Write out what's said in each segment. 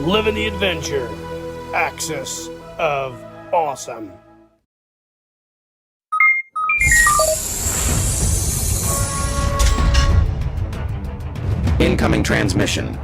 living the adventure. Axis of Awesome. Incoming transmission.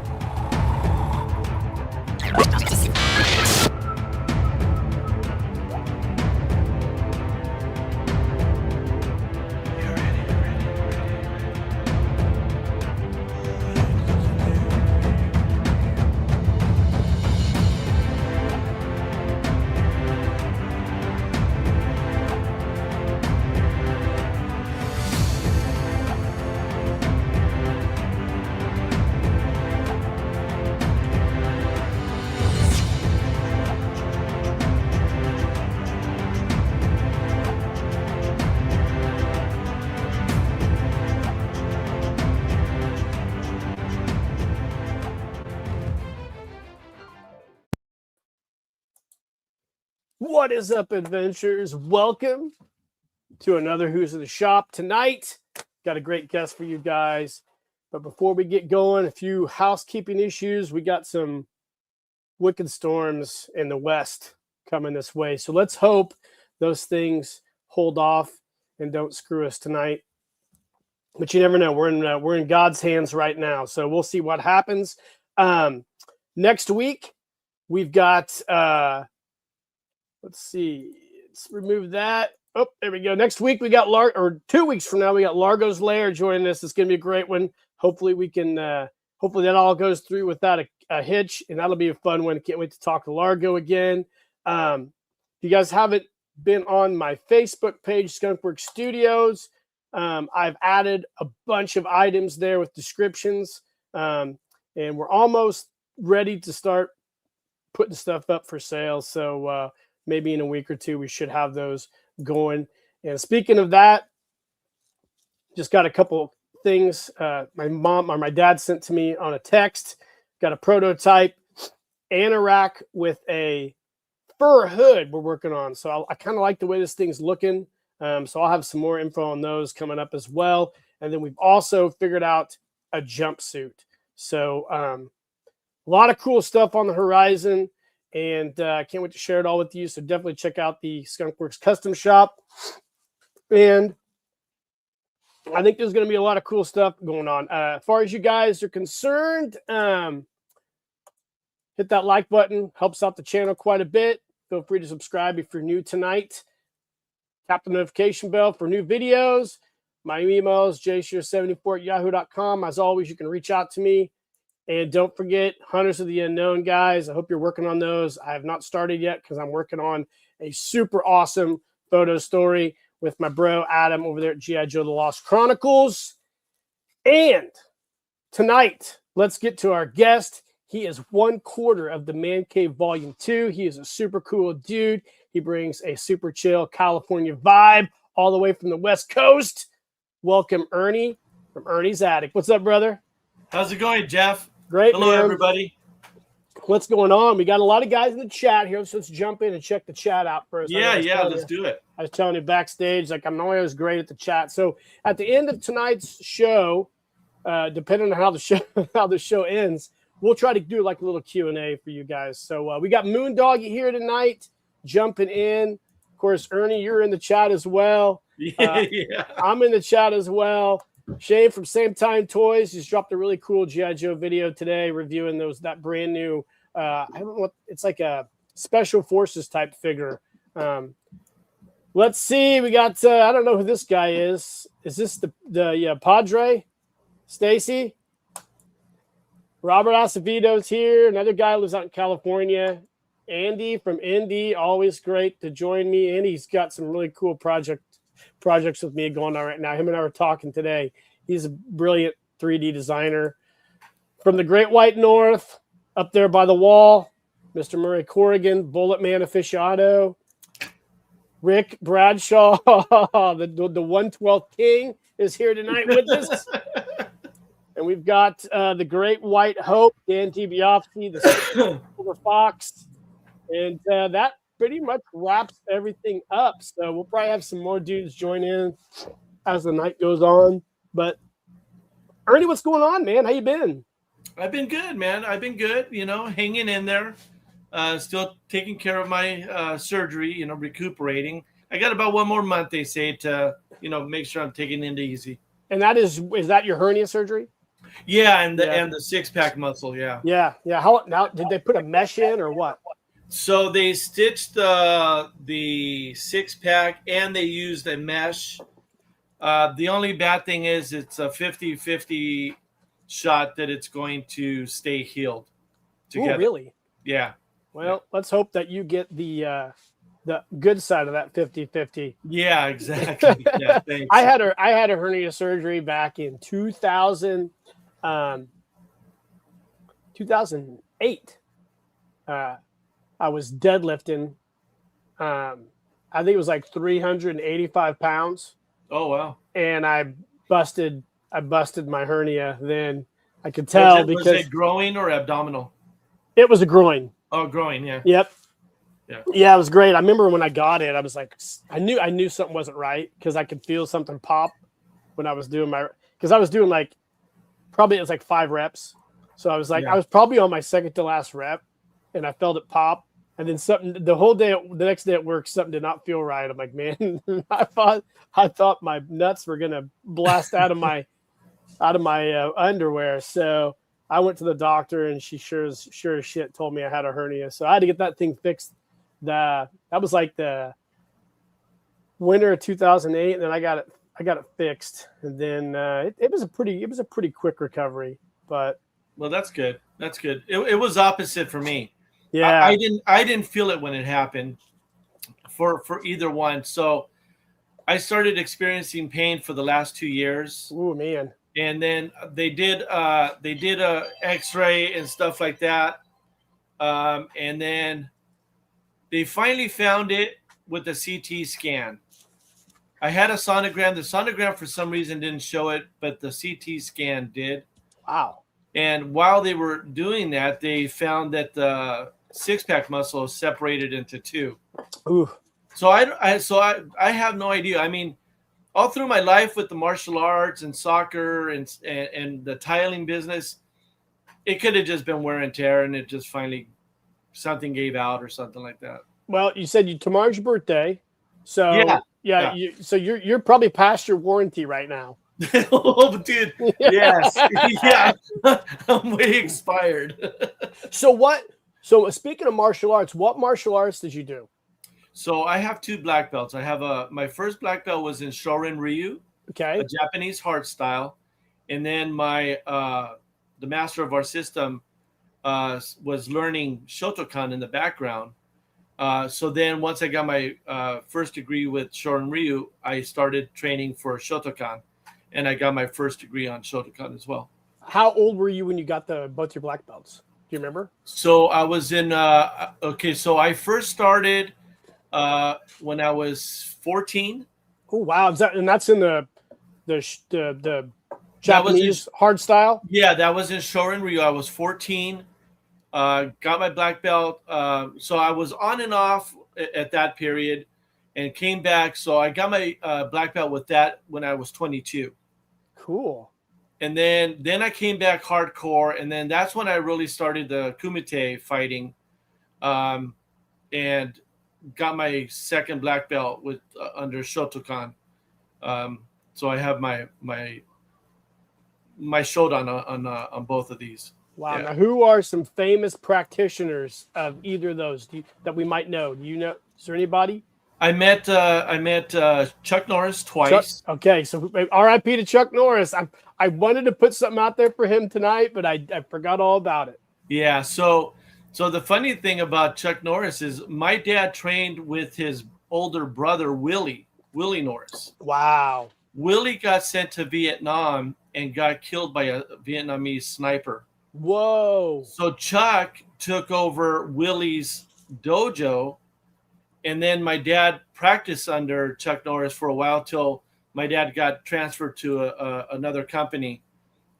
What is up, adventurers? Welcome to another Who's in the Shop. Tonight, got a great guest for you guys. But before we get going, a few housekeeping issues. We got some wicked storms in the west coming this way. So let's hope those things hold off and don't screw us tonight. But you never know. We're in God's hands right now. So we'll see what happens. Next week, we've got... let's see. Let's remove that. Oh, there we go. Next week we got 2 weeks from now we got Largo's Lair joining us. It's going to be a great one. Hopefully we can. Hopefully that all goes through without a hitch, and that'll be a fun one. Can't wait to talk to Largo again. If you guys haven't been on my Facebook page, Skunkworks Studios, I've added a bunch of items there with descriptions, and we're almost ready to start putting stuff up for sale. So. Maybe in a week or two, we should have those going. And speaking of that, just got a couple things my mom or my dad sent to me on a text. Got a prototype anorak with a fur hood we're working on. So I kind of like the way this thing's looking. So I'll have some more info on those coming up as well. And then we've also figured out a jumpsuit. So a lot of cool stuff on the horizon. And I can't wait to share it all with you. So definitely check out the Skunkworks Custom Shop. And I think there's going to be a lot of cool stuff going on. As far as you guys are concerned, hit that like button. Helps out the channel quite a bit. Feel free to subscribe if you're new tonight. Tap the notification bell for new videos. My email is jshear74@yahoo.com. As always, you can reach out to me. And don't forget, Hunters of the Unknown, guys. I hope you're working on those. I have not started yet because I'm working on a super awesome photo story with my bro Adam over there at G.I. Joe The Lost Chronicles. And tonight, let's get to our guest. He is 1/4 of the Mancave Volume 2. He is a super cool dude. He brings a super chill California vibe all the way from the West Coast. Welcome, Ernie from Ernie's Attic. What's up, brother? How's it going, Jeff? Great. Hello, man. everybody. What's going on? We got a lot of guys in the chat here, so let's jump in and check the chat out first. Yeah, let's do it. I was telling you backstage, like I'm always great at the chat. So at the end of tonight's show, depending on how the show ends, we'll try to do like a little Q&A for you guys. So we got Moondoggy here tonight, jumping in. Of course, Ernie, you're in the chat as well. Yeah. I'm in the chat as well. Shane from Same Time Toys just dropped a really cool G.I. Joe video today reviewing that brand new I don't know what it's like a special forces type figure. Let's see, we got I don't know who this guy is. Is this the Padre? Stacy? Robert Acevedo's here. Another guy lives out in California. Andy from Indy, always great to join me. And he's got some really cool projects with me going on right now. Him and I were talking today. He's a brilliant 3D designer. From the Great White North, up there by the wall, Mr. Murray Corrigan, Bullet Man aficionado. Rick Bradshaw, the 112th King, is here tonight with us. And we've got the Great White Hope, Dan Dibiofsky, the Silver Fox. And that pretty much wraps everything up. So we'll probably have some more dudes join in as the night goes on. But Ernie, what's going on, man? How you been? I've been good, man. I've been good. Hanging in there. Still taking care of my surgery. Recuperating. I got about one more month, they say, to make sure I'm taking it easy. And is that your hernia surgery? Yeah, and the six-pack muscle. Yeah. Yeah. How now? Did they put a mesh in or what? So they stitched the six-pack and they used a mesh. The only bad thing is it's a 50-50 shot that it's going to stay healed together. Oh, really? Yeah. Well, let's hope that you get the good side of that 50-50. Yeah, exactly. Yeah, thanks. I had a hernia surgery back in 2008. I was deadlifting. I think it was like 385 pounds. Oh wow! And I busted my hernia. Then I could tell was it growing or abdominal? It was a groin. Oh, growing. Yeah. Yep. Yeah, it was great. I remember when I got it, I was like, I knew something wasn't right because I could feel something pop when I was doing like probably it was like 5 reps. So I was like, I was probably on my second to last rep, and I felt it pop. And then the next day at work, something did not feel right. I'm like, man, I thought my nuts were gonna blast out of my underwear. So I went to the doctor, and she sure as shit told me I had a hernia. So I had to get that thing fixed. That was like the winter of 2008, and then I got it fixed, and then it was a pretty quick recovery. But well, that's good. That's good. It was opposite for me. Yeah, I didn't feel it when it happened for either one. So I started experiencing pain for the last 2 years. Oh man! And then they did a X-ray and stuff like that, and then they finally found it with the CT scan. I had a sonogram. The sonogram for some reason didn't show it, but the CT scan did. Wow! And while they were doing that, they found that the six-pack muscle is separated into 2. Ooh. So I have no idea. I mean, all through my life with the martial arts and soccer and the tiling business, it could have just been wear and tear, and it just finally something gave out or something like that. Well, you said tomorrow's your birthday, so yeah. You're probably past your warranty right now. Oh, dude, yes, yeah, I'm way expired. So speaking of martial arts, what martial arts did you do? So I have 2 black belts. I have my first black belt was in Shorin Ryu, okay, a Japanese hard style, and then my the master of our system was learning Shotokan in the background. So then once I got my first degree with Shorin Ryu, I started training for Shotokan, and I got my first degree on Shotokan as well. How old were you when you got both your black belts? Do you remember? So I was in so I first started when I was 14. Oh wow! That's in the Japanese hard style? Yeah, that was in Shorin Ryu. I was 14. Got my black belt. So I was on and off at that period, and came back. So I got my black belt with that when I was 22. Cool. And then I came back hardcore, and then that's when I really started the Kumite fighting, and got my second black belt with under Shotokan. So I have my Shodan on both of these. Wow. Yeah. Now, who are some famous practitioners of either of those that we might know? Do you know? Is there anybody? I met Chuck Norris twice. Okay, so R.I.P. to Chuck Norris. I wanted to put something out there for him tonight, but I forgot all about it. Yeah. So the funny thing about Chuck Norris is my dad trained with his older brother Willie Norris. Wow. Willie got sent to Vietnam and got killed by a Vietnamese sniper. Whoa. So Chuck took over Willie's dojo, and then my dad practiced under Chuck Norris for a while till my dad got transferred to another company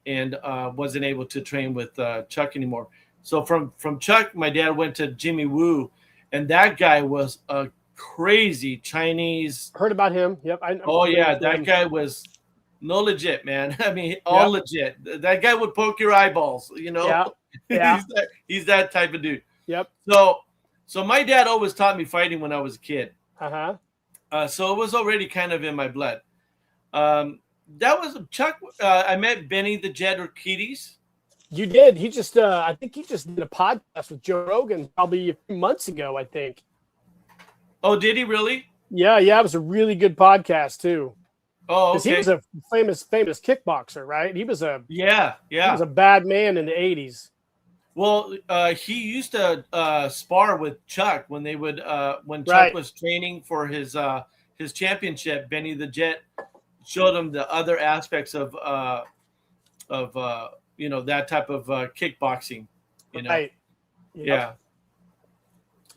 and wasn't able to train with Chuck anymore. So from Chuck, my dad went to Jimmy Woo, and that guy was a crazy Chinese. Heard about him. Yep. That guy was No legit, man. I mean, all legit. That guy would poke your eyeballs, you know. Yeah. Yeah. he's that type of dude. Yep. So my dad always taught me fighting when I was a kid. So it was already kind of in my blood. That was Chuck. I met Benny the Jet Urquidez. You did. He just, I think he just did a podcast with Joe Rogan probably a few months ago, I think. Oh, did he really? Yeah. It was a really good podcast too. Oh, okay. He was a famous kickboxer, right? He was a He was a bad man in the 80s. Well, he used to spar with Chuck when they would when Chuck was training for his championship. Benny the Jet showed him the other aspects of you know, that type of kickboxing. You know, right? Yeah.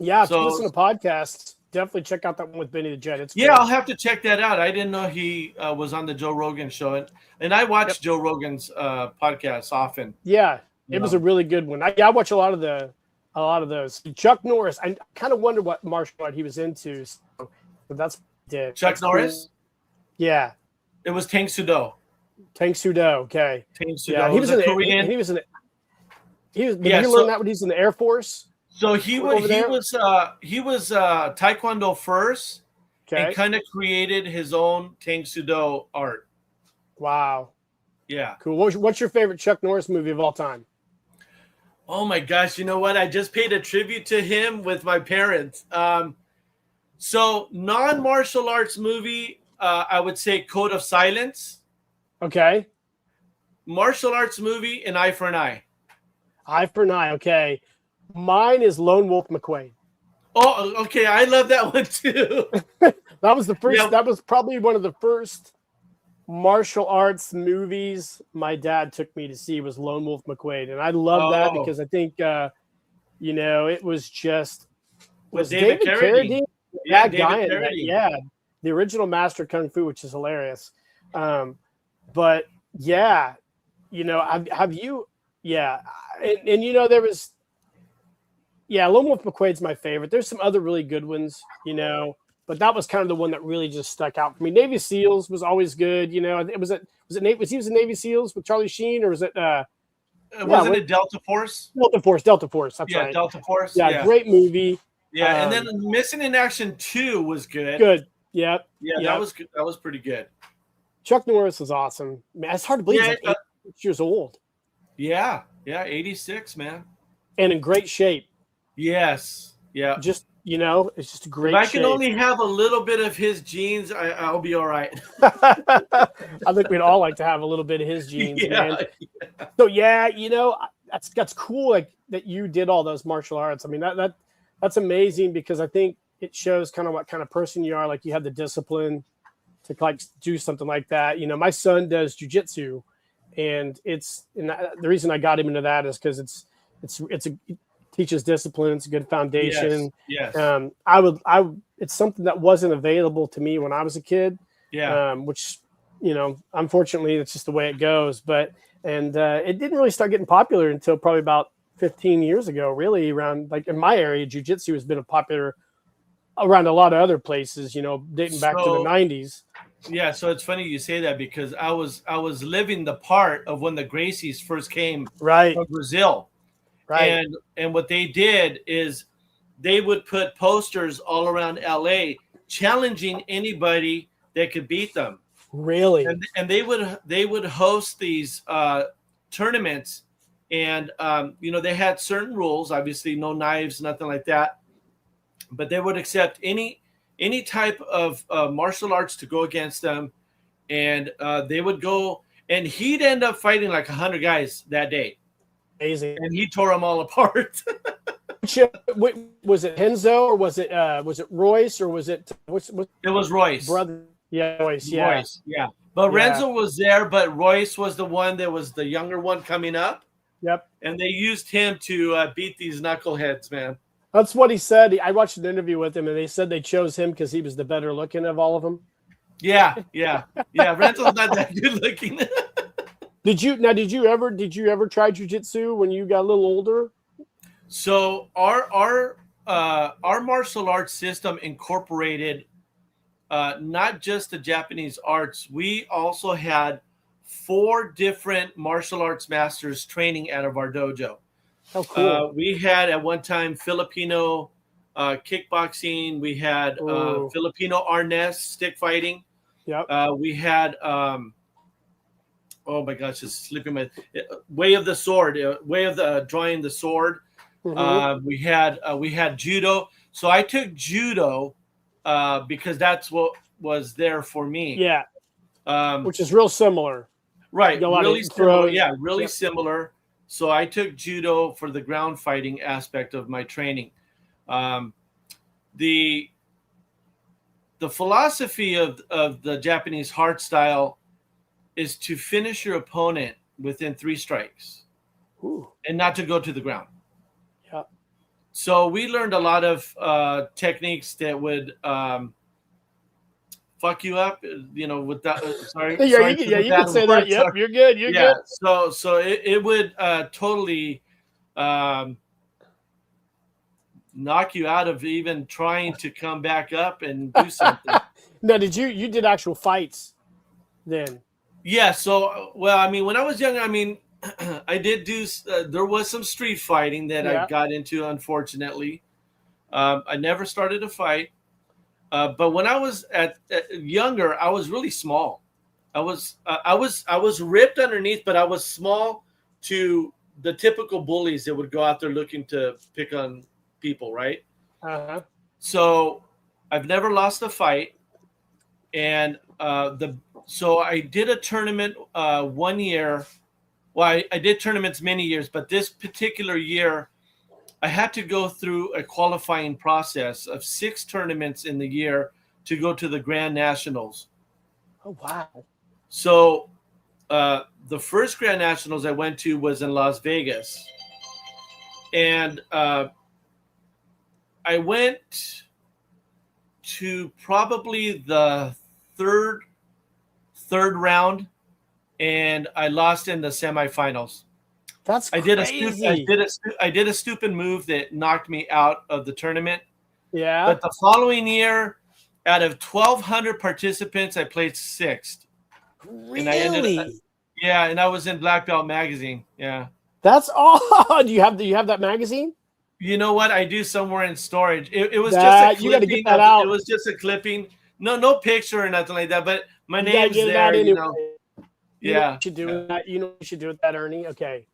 If you listen to podcasts, definitely check out that one with Benny the Jet. It's I'll have to check that out. I didn't know he was on the Joe Rogan show, and I watch Joe Rogan's podcasts often. Yeah, it was a really good one. I watch a lot of those. Chuck Norris. I kind of wonder what martial art he was into. So that's did Chuck Norris. Cool. Yeah, it was Tang Soo-do. Tang Soo-do. Okay. Tang Soo-do. Yeah, he was in Korean. Did you learn that when he was in the Air Force? So he was Taekwondo first, and kind of created his own Tang Soo-do art. Wow. Yeah. Cool. What's your favorite Chuck Norris movie of all time? Oh my gosh! You know what? I just paid a tribute to him with my parents. So non-martial arts movie, I would say Code of Silence. Okay. Martial arts movie, An Eye for an Eye. Eye for an Eye. Okay. Mine is Lone Wolf McQuade. Oh, okay. I love that one too. That was the first. Yeah. That was probably one of the first martial arts movies my dad took me to see was Lone Wolf McQuade, and I love that because I think you know, it was just David Carradine. That guy in that, the original Master Kung Fu, which is hilarious. But yeah, you know, have you? Yeah, and you know, there was. Yeah, Lone Wolf McQuade's my favorite. There's some other really good ones, you know, but that was kind of the one that really just stuck out for me. Navy SEALs was always good, you know. Was he was in Navy SEALs with Charlie Sheen, or was it? Wasn't it Delta Force? Delta Force. That's right. Delta Force. Yeah, great movie. Yeah, and then Missing in Action 2 was good. Good. Yeah. That was good. That was pretty good. Chuck Norris was awesome. Man, it's hard to believe he's like 86 years old. Yeah, 86, man, and in great shape. Yes. Yeah. Just, you know, it's just a great shape. If I can only have a little bit of his genes, I'll be all right. I think we'd all like to have a little bit of his genes, man. Yeah. So you know, that's cool, like that you did all those martial arts. I mean, that's amazing because I think it shows kind of what kind of person you are. Like you have the discipline to like do something like that. You know, my son does jujitsu, and the reason I got him into that is because it teaches discipline. It's a good foundation. Yes. It's something that wasn't available to me when I was a kid. Yeah. Which, you know, unfortunately, it's just the way it goes. But it didn't really start getting popular until probably about 15 years ago. Really, around like in my area, jiu-jitsu has been popular around a lot of other places. You know, dating back to the 90s. Yeah, so it's funny you say that because I was living the part of when the Gracies first came from Brazil. Right. And what they did is they would put posters all around LA challenging anybody that could beat them. Really? And they would host these tournaments, and you know, they had certain rules, obviously no knives, nothing like that, but they would accept any type of martial arts to go against them, and they would go, and he'd end up fighting like 100 guys that day. Amazing. And he tore them all apart. Was it Henzo, or was it Royce, or was it it was Royce. Brother. Yeah, Royce. Yeah. Royce, yeah. But Renzo was there, but Royce was the one that was the younger one coming up. Yep. And they used him to beat these knuckleheads, man. That's what he said. I watched an interview with him, and they said they chose him because he was the better looking of all of them. Yeah. Renzo's not that good looking. Did you ever try jiu-jitsu when you got a little older? So our martial arts system incorporated not just the Japanese arts. We also had 4 different martial arts masters training out of our dojo. Oh, cool. We had at one time Filipino kickboxing. We had Filipino arnés, stick fighting. Yep. We had oh my gosh, it's slipping my way of the sword, way of the drawing the sword. Mm-hmm. We had judo. So I took judo because that's what was there for me. Yeah. Which is real similar. Right. Really similar. Yeah, really Yep. similar. So I took judo for the ground fighting aspect of my training. The philosophy of the Japanese hard style is to finish your opponent within 3 strikes. Ooh. And not to go to the ground. Yeah. So we learned a lot of techniques that would fuck you up, with that. Sorry. Yeah, you can say that. Yep, you're good. You're good. So it would totally knock you out of even trying to come back up and do something. Now, you did actual fights then? Yeah. So, well, I mean, when I was young, I mean, I did do. There was some street fighting that I got into. Unfortunately, I never started a fight. But when I was younger, I was really small. I was ripped underneath, but I was small to the typical bullies that would go out there looking to pick on people, right? Uh-huh. So I've never lost a fight, and so I did a tournament one year. Well, I did tournaments many years, but this particular year, I had to go through a qualifying process of 6 tournaments in the year to go to the Grand Nationals. Oh, wow. So the first Grand Nationals I went to was in Las Vegas. And I went to probably the third round, and I lost in the semifinals. That's crazy. I did a stupid move that knocked me out of the tournament. Yeah. But the following year, out of 1,200 participants, I placed 6th. Really? And I was in Black Belt magazine. Yeah. That's all. Do you have that magazine? You know what? I do somewhere in storage. It was just a clipping. You got to get that out. It was just a clipping. No picture or nothing like that. But my name's there. Anyway. You know. Yeah. You should do that. You know what you should do with that, Ernie? Okay.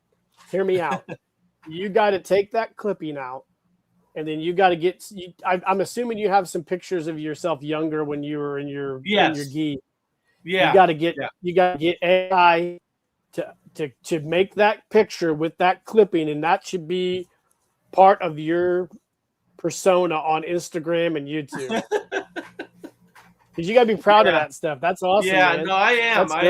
Hear me out. You got to take that clipping out, and then you got to get. I'm assuming you have some pictures of yourself younger when you were in your gi. Yeah. You got to get AI to make that picture with that clipping, and that should be part of your persona on Instagram and YouTube. Because you got to be proud of that stuff. That's awesome. Yeah. Man. No, I am. I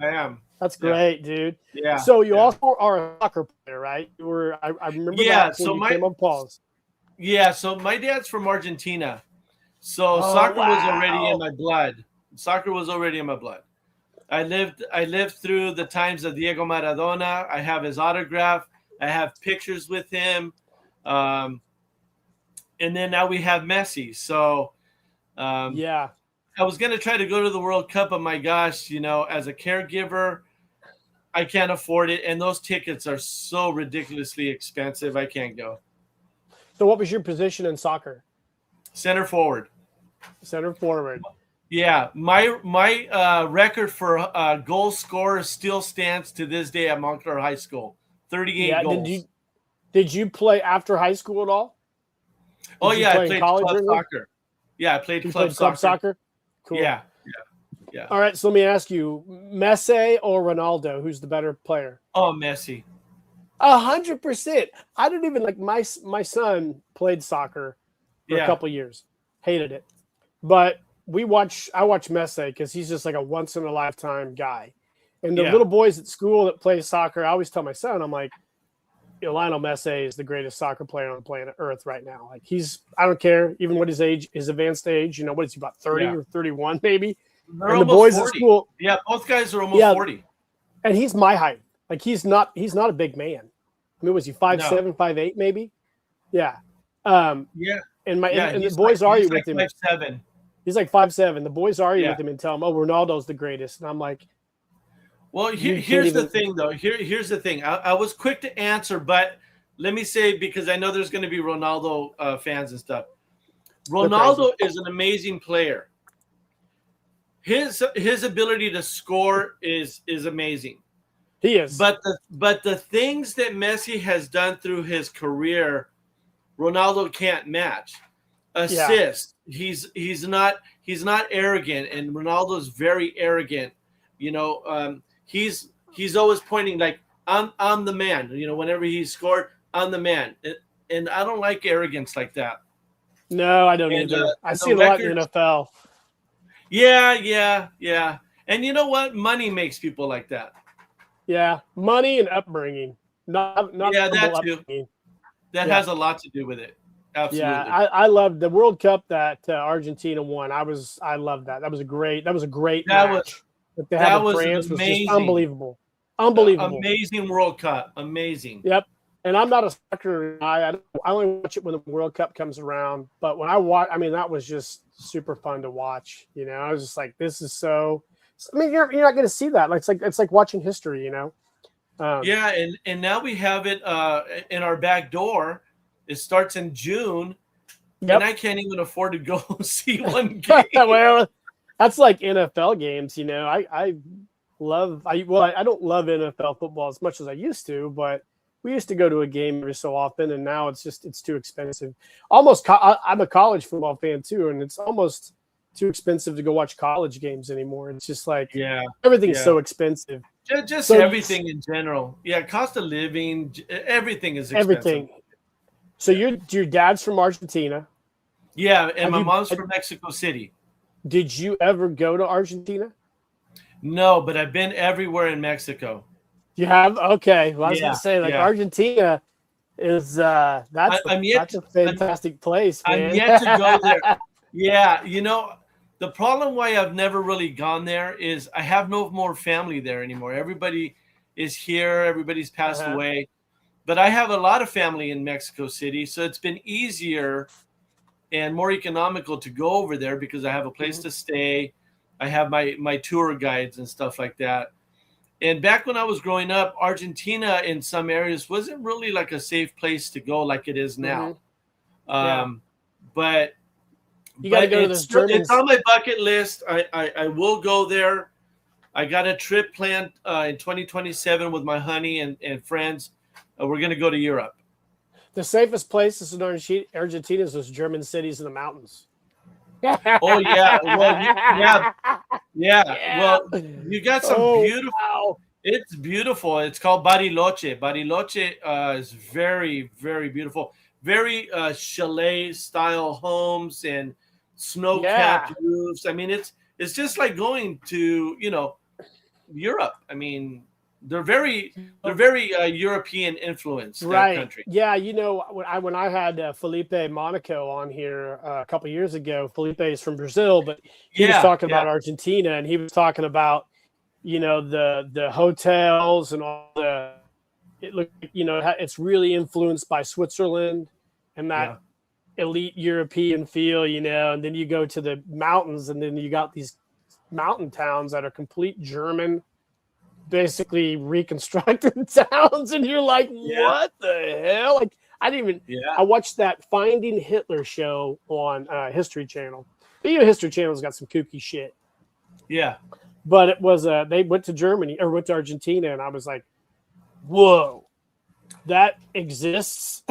am. That's great, dude. Yeah. So you also are a soccer player, right? You were. I remember that when you came on pause. Yeah. So my dad's from Argentina, so soccer was already in my blood. Soccer was already in my blood. I lived through the times of Diego Maradona. I have his autograph. I have pictures with him. And then now we have Messi. So I was going to try to go to the World Cup, but my gosh, as a caregiver, I can't afford it. And those tickets are so ridiculously expensive. I can't go. So what was your position in soccer? Center forward. Center forward. Yeah. My record for goal scorer still stands to this day at Montclair High School. 38 goals. Did you play after high school at all? I played club soccer. Yeah, I played club soccer. Cool. Yeah. All right, so let me ask you, Messi or Ronaldo, who's the better player? Oh, Messi. 100%. I didn't even my son played soccer for a couple years. Hated it. But I watch Messi because he's just like a once in a lifetime guy. And the little boys at school that play soccer, I always tell my son, I'm like, Lionel Messi is the greatest soccer player on planet Earth right now. Like I don't care, even what his advanced age, what is he, about 30 or 31 maybe? They're and the boys 40. At school. Yeah, both guys are almost 40. And he's my height. Like he's not a big man. I mean, was he 5'7", 5'8", maybe? Yeah. And the boys argue with him. 5'7". He's like 5'7". The boys argue Yeah. with him and tell him, "Oh, Ronaldo's the greatest," and I'm like, Well, You here's can't the even- thing, though. Here's the thing. I was quick to answer, but let me say, because I know there's going to be Ronaldo fans and stuff. Ronaldo is an amazing player. His ability to score is amazing. he is. But the things that Messi has done through his career, Ronaldo can't match. Assist. He's not arrogant, and Ronaldo's very arrogant. You know, he's always pointing like I'm the man. You know, whenever he scored, I'm the man, and I don't like arrogance like that. No, I don't And, either. I and see the it a lot in the records- NFL. Yeah. And you know what? Money makes people like that. Yeah, money and upbringing. Not Yeah, that humble too. upbringing. That Yeah. has a lot to do with it. Absolutely. Yeah, I loved the World Cup that Argentina won. I loved that. That was a great That match. That they had with was France was amazing. just unbelievable. Unbelievable. Amazing World Cup. Amazing. Yep. And I'm not a soccer guy. I only watch it when the World Cup comes around. But when I watch, I mean, that was just super fun to watch. You know, I was just like, this is so. I mean, you're not going to see that. Like it's like watching history. You know. Yeah, and now we have it in our back door. It starts in June, and I can't even afford to go see one game. Well, that's like NFL games. You know, I don't love NFL football as much as I used to, but we used to go to a game every so often, and now it's too expensive. I'm a college football fan too, and it's almost too expensive to go watch college games anymore. It's just like everything's so expensive. Just everything in general. Yeah, cost of living, everything is expensive. Everything. So your dad's from Argentina. Yeah, and my mom's from Mexico City. Did you ever go to Argentina? No, but I've been everywhere in Mexico. You have? Okay. Well, I was going to say, Argentina is that's a fantastic place, man. I'm yet to go there. Yeah, you know, the problem why I've never really gone there is I have no more family there anymore. Everybody is here. Everybody's passed away. But I have a lot of family in Mexico City, so it's been easier and more economical to go over there because I have a place to stay. I have my tour guides and stuff like that. And back when I was growing up, Argentina in some areas wasn't really like a safe place to go like it is now. But you got to go to those Germans. It's on my bucket list. I will go there. I got a trip planned in 2027 with my honey and friends. We're going to go to Europe. The safest places in Argentina is those German cities in the mountains. Oh yeah, well, yeah. Well, you got some beautiful. Wow. It's beautiful. It's called Bariloche. Bariloche is very, very beautiful. Very chalet style homes and snow-capped roofs. I mean, it's just like going to Europe. I mean, they're very European influenced that country. Yeah, you know, when I had Felipe Monaco on here a couple of years ago, Felipe is from Brazil, but he was talking about Argentina, and he was talking about the hotels and all the. It looked, it's really influenced by Switzerland and that elite European feel, and then you go to the mountains, and then you got these mountain towns that are complete German. Basically reconstructed towns, and you're like, what the hell? Like, I didn't even. I watched that Finding Hitler show on History Channel. History Channel's got some kooky shit. Yeah, but it was they went to Germany or went to Argentina, and I was like, whoa, that exists.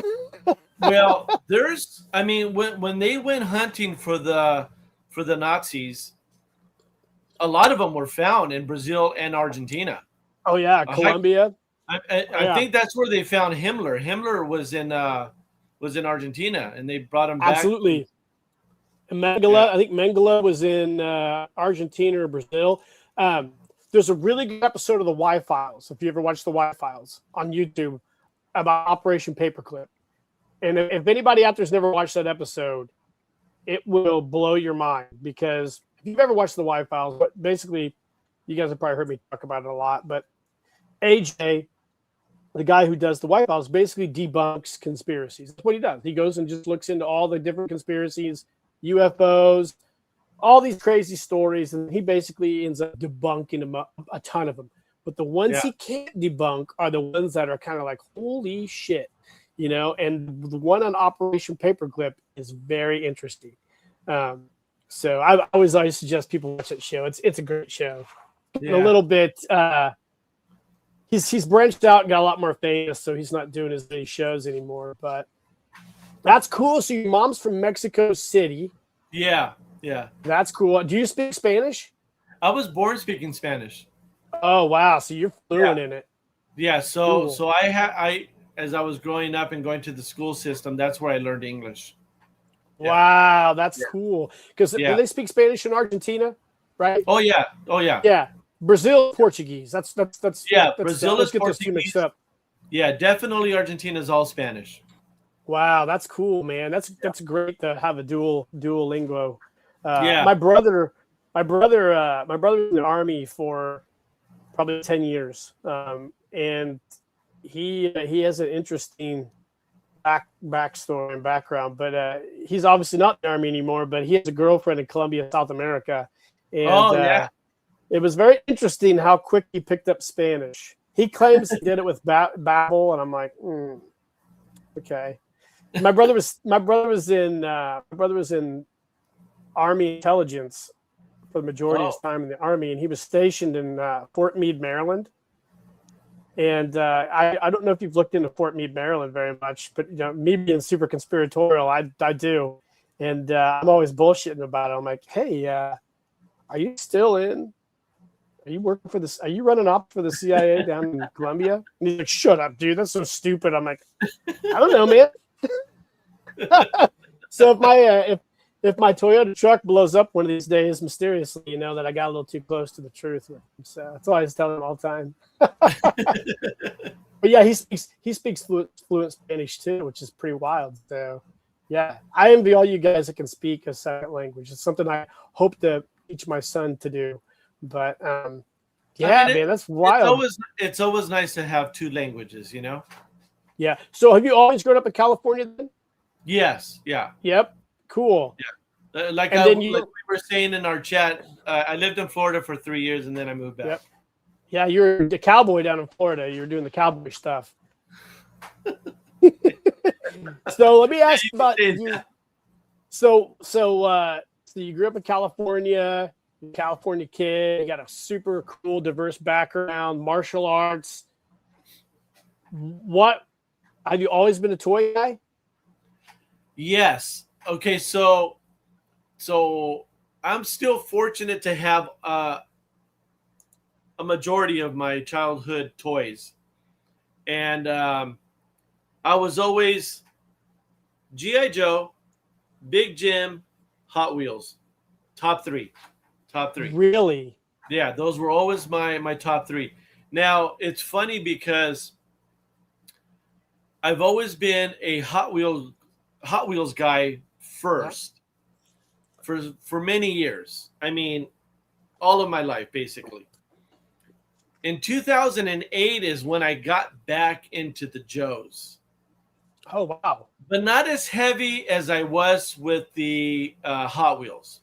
Well, when they went hunting for the Nazis, a lot of them were found in Brazil and Argentina. Oh yeah, Colombia. I think that's where they found Himmler. Himmler was in Argentina, and they brought him back. Absolutely. And Mengele, I think Mengele was in Argentina or Brazil. There's a really good episode of the Y-Files, if you ever watched the Y-Files on YouTube, about Operation Paperclip. And if anybody out there's never watched that episode, it will blow your mind, because if you've ever watched the Y-Files, but basically, you guys have probably heard me talk about it a lot, but AJ, the guy who does the Y-Files, basically debunks conspiracies. That's what he does. He goes and just looks into all the different conspiracies, UFOs, all these crazy stories, and he basically ends up debunking them, a ton of them. But the ones Yeah. he can't debunk are the ones that are kind of like, holy shit, you know. And the one on Operation Paperclip is very interesting. So I always suggest people watch that show. It's a great show. And a little bit. He's branched out and got a lot more famous, so he's not doing as many shows anymore. But that's cool. So your mom's from Mexico City. Yeah. That's cool. Do you speak Spanish? I was born speaking Spanish. Oh wow! So you're fluent in it. Yeah. So Cool. I as I was growing up and going to the school system, that's where I learned English. Wow, that's cool. Because do Yeah. they speak Spanish in Argentina? Right? Oh yeah. Yeah. Brazil Portuguese. That's Brazil let's is get those two mixed Portuguese. up. Yeah, definitely Argentina is all Spanish. Wow, that's cool, man. That's great to have a dual linguo. Yeah. My brother was in the army for probably 10 years, and he has an interesting backstory and background. But he's obviously not in the army anymore. But he has a girlfriend in Colombia, South America, and it was very interesting how quick he picked up Spanish. He claims he did it with Babel, and I'm like, okay. My brother was in Army intelligence for the majority of his time in the Army, and he was stationed in Fort Meade, Maryland. And I don't know if you've looked into Fort Meade, Maryland very much, but me being super conspiratorial, I do, and I'm always bullshitting about it. I'm like, hey, are you still in? Are you working for this? Are you running up for the CIA down in Colombia? And he's like, shut up, dude. That's so stupid. I'm like, I don't know, man. So if my Toyota truck blows up one of these days mysteriously, you know that I got a little too close to the truth with him. So that's why I was telling him all the time. But yeah, he speaks fluent Spanish too, which is pretty wild. So yeah, I envy all you guys that can speak a second language. It's something I hope to teach my son to do. But yeah, man, that's wild. It's always nice to have two languages, you know? Yeah. So have you always grown up in California then? Yes. Yeah. Yep. Cool. Yeah. Like we were saying in our chat, I lived in Florida for 3 years and then I moved back. Yep. Yeah, you're the cowboy down in Florida. You're doing the cowboy stuff. So let me ask about you. So you grew up in California, California kid. You got a super cool, diverse background, martial arts. What have you always been a toy guy? Yes. Okay. So I'm still fortunate to have a majority of my childhood toys, and I was always G.I. Joe, Big Jim, Hot Wheels, top three. Really? Yeah, those were always my top three. Now it's funny because I've always been a Hot Wheels guy first for many years. I mean, all of my life basically. In 2008 is when I got back into the Joes. Oh wow! But not as heavy as I was with the Hot Wheels.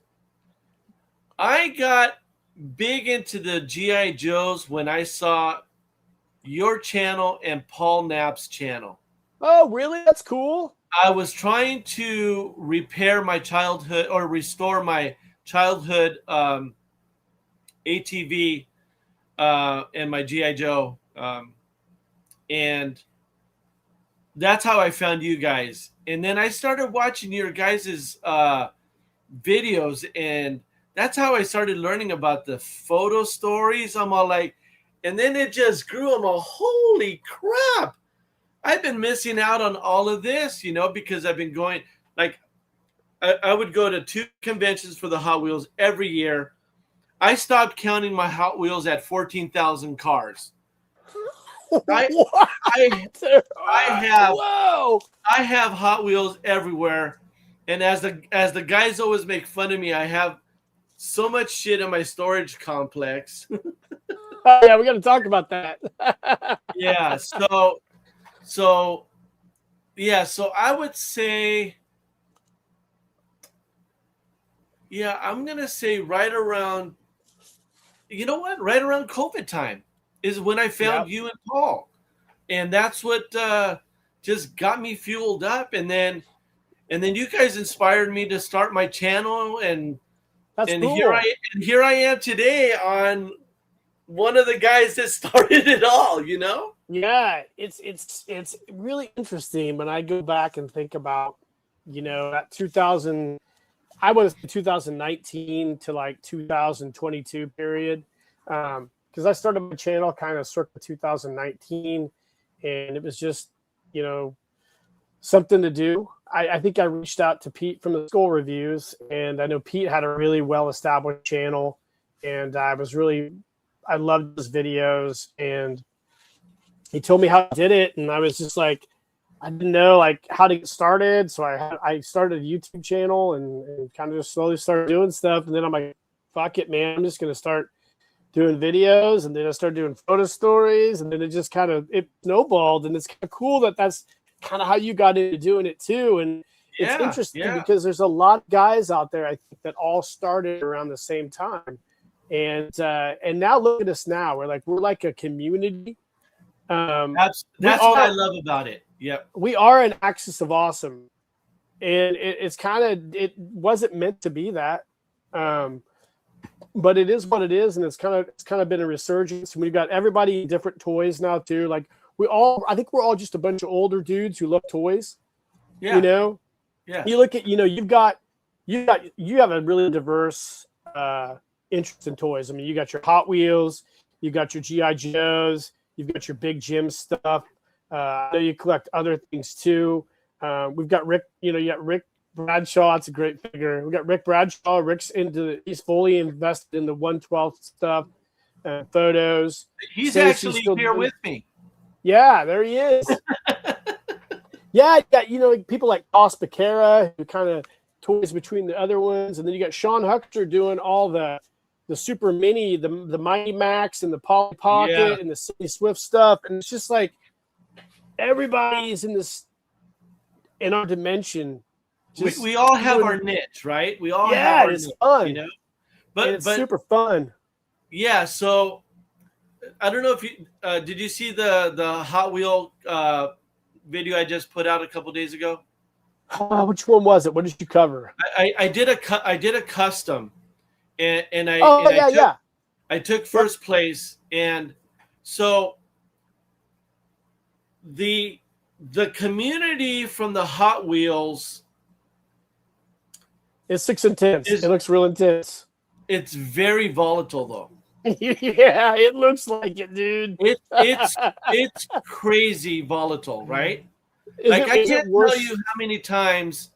I got big into the G.I. Joes when I saw your channel and Paul Knapp's channel. Oh, really? That's cool. I was trying to repair my childhood or restore my childhood ATV and my G.I. Joe. And that's how I found you guys. And then I started watching your guys' videos, and that's how I started learning about the photo stories. I'm all like, and then it just grew. I'm all, holy crap. I've been missing out on all of this, because I've been going, like, I would go to 2 conventions for the Hot Wheels every year. I stopped counting my Hot Wheels at 14,000 cars. I have Hot Wheels everywhere, and as the guys always make fun of me, I have so much shit in my storage complex. Oh, yeah, we got to talk about that. Yeah, so I would say Yeah, I'm gonna say right around. You know what? Right around COVID time is when I found Yep. you and Paul, and that's what just got me fueled up. And then you guys inspired me to start my channel, and That's and here cool. I and here I am today on one of the guys that started it all. Yeah, it's really interesting when I go back and think about, that 2000, I want to say 2019 to like 2022 period. Because I started my channel kind of circa 2019, and it was just, you know, something to do. I think I reached out to Pete from the Skull Reviews, and I know Pete had a really well established channel, and I loved his videos, and he told me how he did it, and I was just like, I didn't know like how to get started, so I started a YouTube channel and kind of just slowly started doing stuff, and then I'm like, fuck it, man, I'm just gonna start doing videos, and then I started doing photo stories, and then it snowballed, and it's kind of cool that that's kind of how you got into doing it too, and it's Yeah, interesting yeah. because there's a lot of guys out there I think that all started around the same time, and now look at us now, we're like a community. We That's what I are love about it. Yep. we are an axis of awesome, and it wasn't meant to be that, um, but it is what it is, and it's kind of been a resurgence. We've got everybody in different toys now too. Like I think we're all just a bunch of older dudes who love toys. You Yeah. know, Yeah. you look at you have a really diverse interest in toys. I mean, you got your Hot Wheels, you got your GI Joes, you've got your Big Jim stuff. I know you collect other things too. We've got Rick. You got Rick Bradshaw. It's a great figure. We got Rick Bradshaw. He's fully invested in the 1/12 stuff, photos. He's Stacey's actually still here doing. with me. Yeah, there he is. Yeah, you got people like Toss Becerra, who kind of toys between the other ones, and then you got Sean Huxter doing all the Super Mini, the Mighty Max, and the Polly Yeah. Pocket, and the City Swift stuff, and it's just like everybody's in our dimension. Just We all have doing, our niche, right? We all have yeah, our it's niche, fun, you know. and But it's super fun. yeah. So I don't know if you did you see the Hot Wheel video I just put out a couple days ago. Which one was it? What did you cover? I did a custom, and Oh yeah, yeah. I took first place, and so the community from the Hot Wheels It's intense. It looks real intense. it's very volatile though. Yeah, it looks like it, dude. It's crazy volatile, right? I can't tell you how many times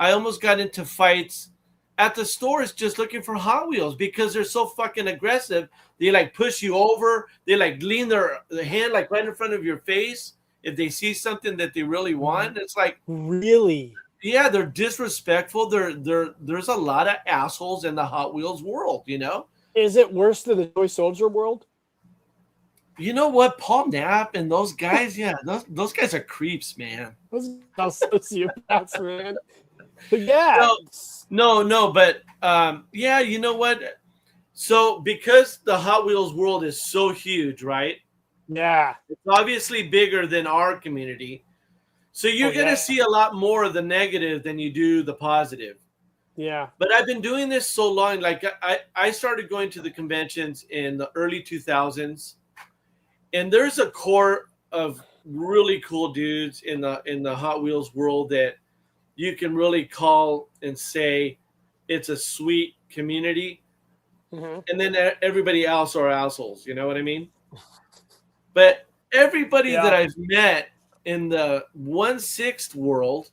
I almost got into fights at the stores just looking for Hot Wheels because they're so fucking aggressive. They like push you over. They like lean their hand like right in front of your face if they see something that they really want. It's like, really, yeah, they're disrespectful. There's a lot of assholes in the Hot Wheels world, Is it worse than the Toy Soldier world? You know what? Paul Knapp and those guys, yeah, those guys are creeps, man. Those are sociopaths, man. But yeah. No, but yeah, you know what? So because the Hot Wheels world is so huge, right? Yeah. It's obviously bigger than our community. So you're going to see a lot more of the negative than you do the positive. Yeah. But I've been doing this so long. Like I started going to the conventions in the early 2000s. And there's a core of really cool dudes in the Hot Wheels world that you can really call and say it's a sweet community. Mm-hmm. And then everybody else are assholes. You know what I mean? But everybody that I've met in the 1/6 world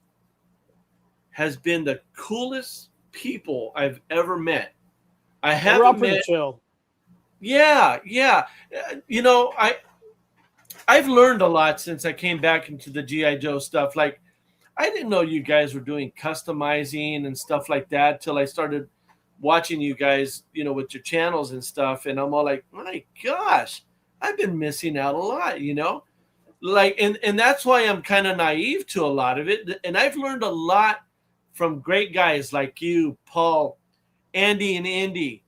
has been the coolest people I've ever met. I haven't met. Chill. Yeah. I've learned a lot since I came back into the GI Joe stuff. Like, I didn't know you guys were doing customizing and stuff like that till I started watching you guys, with your channels and stuff. And I'm all like, my gosh, I've been missing out a lot, Like, and that's why I'm kind of naive to a lot of it. And I've learned a lot from great guys like you, Paul, Andy and Indy,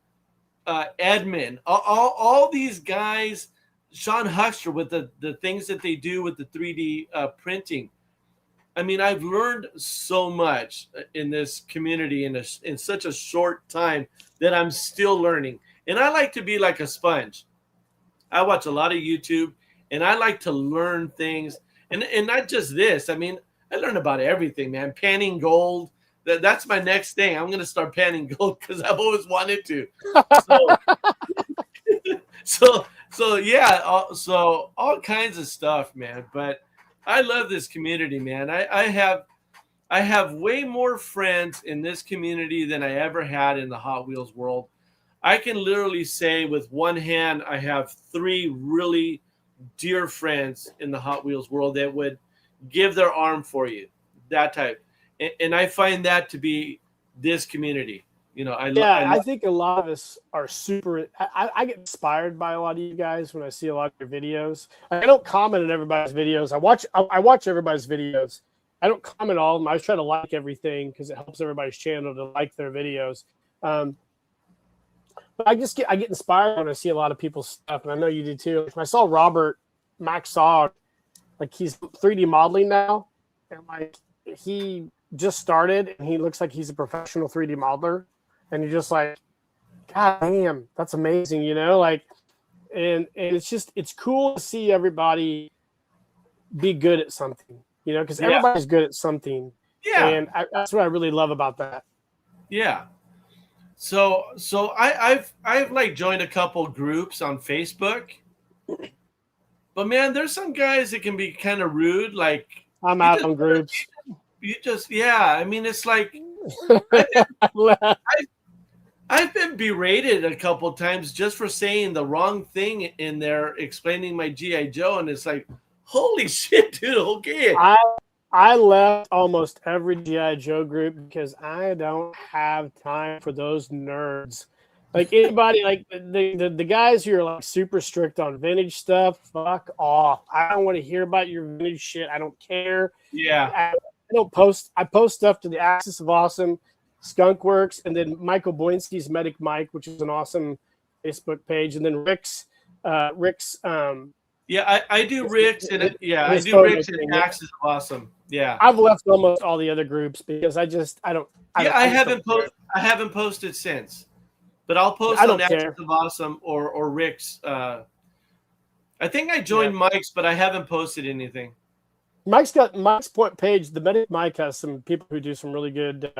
Edmund, all these guys, Sean Huckster with the things that they do with the 3D printing. I mean, I've learned so much in this community in such a short time that I'm still learning. And I like to be like a sponge. I watch a lot of YouTube, and I like to learn things, and not just this. I mean, I learn about everything, man. Panning gold. That's my next thing. I'm gonna start panning gold because I've always wanted to. So yeah. So all kinds of stuff, man. But I love this community, man. I have way more friends in this community than I ever had in the Hot Wheels world. I can literally say with one hand, I have 3 really dear friends in the Hot Wheels world that would give their arm for you, that type. And I find that to be this community. You know, I think a lot of us are super. I get inspired by a lot of you guys when I see a lot of your videos. I don't comment on everybody's videos. I watch everybody's videos. I don't comment all of them. I try to like everything because it helps everybody's channel to like their videos. But I get inspired when I see a lot of people's stuff, and I know you do too. Like, I saw Robert Maxog, like he's 3D modeling now, and like he just started, and he looks like he's a professional 3D modeler, and you're just like, God damn, that's amazing, you know? Like, and it's cool to see everybody be good at something, you know, because everybody's good at something. Yeah, and that's what I really love about that. Yeah. So I've like joined a couple groups on Facebook, but man, there's some guys that can be kind of rude. Like I'm out on groups. I mean, it's like I've been berated a couple times just for saying the wrong thing in there, explaining my GI Joe, and it's like, holy shit, dude. Okay. I left almost every GI Joe group because I don't have time for those nerds. Like anybody, like the guys who are like super strict on vintage stuff, fuck off. I don't want to hear about your vintage shit. I don't care. Yeah. I don't post. I post stuff to the Axis of Awesome, Skunkworks, and then Michael Boinski's Medic Mike, which is an awesome Facebook page, and then Rick's. Yeah, I do Rick's, and I do Rick's and Axis of Awesome. Yeah, I've left almost all the other groups because I haven't posted since, but I'll post on Axis of Awesome or Rick's. I think I joined Mike's, but I haven't posted anything. Mike's point page. The Medic Mike has some people who do some really good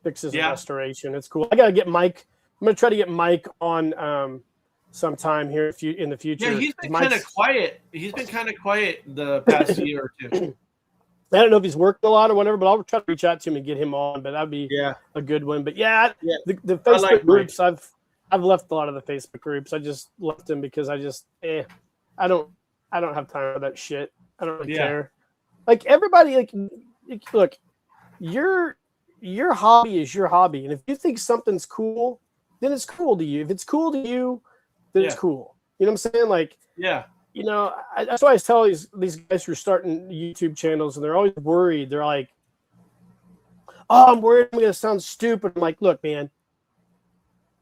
fixes and restoration. It's cool. I gotta get Mike. I'm gonna try to get Mike on sometime here in the future. Yeah, he's been kind of quiet. He's been kind of quiet the past year or two. I don't know if he's worked a lot or whatever, but I'll try to reach out to him and get him on. But that'd be a good one. But the Facebook groups, I've left a lot of the Facebook groups. I just left them because I don't have time for that shit. I don't really care. Like everybody, like look, your hobby is your hobby, and if you think something's cool, then it's cool to you. If it's cool to you, then it's cool. You know what I'm saying? Like, you know, that's why I tell these guys who are starting YouTube channels, and they're always worried. They're like, "Oh, I'm worried I'm going to sound stupid." I'm like, "Look, man,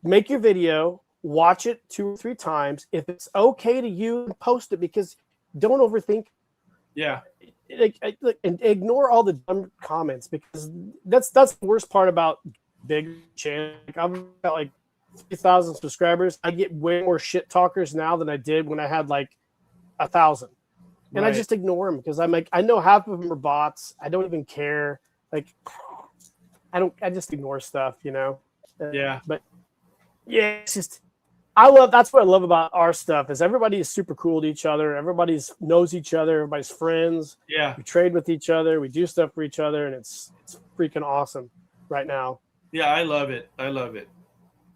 make your video, watch it 2 or 3 times. If it's okay to you, post it, because don't overthink." Yeah. And ignore all the dumb comments, because that's the worst part about big channel. Like, I've got like 3,000 subscribers. I get way more shit talkers now than I did when I had like 1,000, and I just ignore them because I'm like, I know half of them are bots. I don't even care. Like, I just ignore stuff, you know. But it's just, that's what I love about our stuff, is everybody is super cool to each other. Everybody knows each other. Everybody's friends. Yeah, we trade with each other. We do stuff for each other, and it's freaking awesome right now. Yeah, I love it.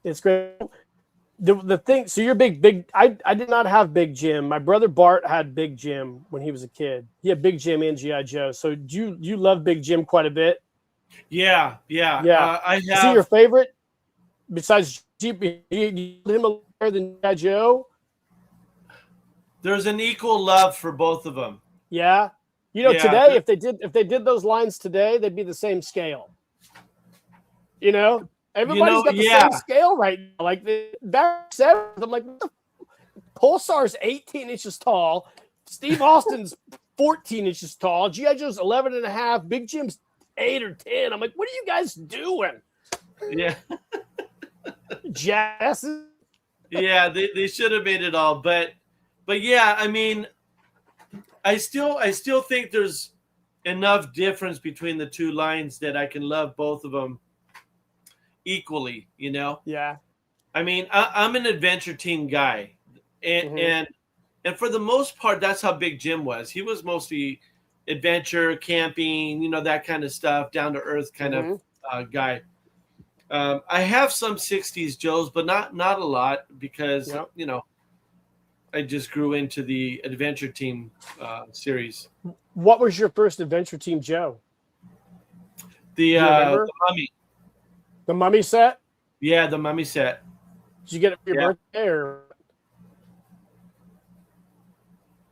It's great. The thing, so you're big. I did not have Big Jim. My brother Bart had Big Jim when he was a kid. He had Big Jim and G.I. Joe. So you love Big Jim quite a bit? Yeah. I have. Is he your favorite besides G? You him a better than G.I. Joe? There's an equal love for both of them. Yeah. You know, today, if they did those lines today, they'd be the same scale. You know? Everybody's got the same scale right now. Like the back 7th, I'm like, what the Pulsar's 18 inches tall. Steve Austin's 14 inches tall. G.I. Joe's 11 and a half. Big Jim's 8 or 10. I'm like, what are you guys doing? Yeah. Jackasses. Yeah, they should have made it all. But yeah, I mean, I still think there's enough difference between the two lines that I can love both of them equally, you know? Yeah. I mean, I'm an adventure team guy. And for the most part, that's how Big Jim was. He was mostly adventure, camping, you know, that kind of stuff, down to earth kind of guy. I have some 60s Joes, but not a lot because, you know, I just grew into the adventure team series. What was your first adventure team Joe? The Mummy. The Mummy set? Yeah, the Mummy set. Did you get it for your birthday or?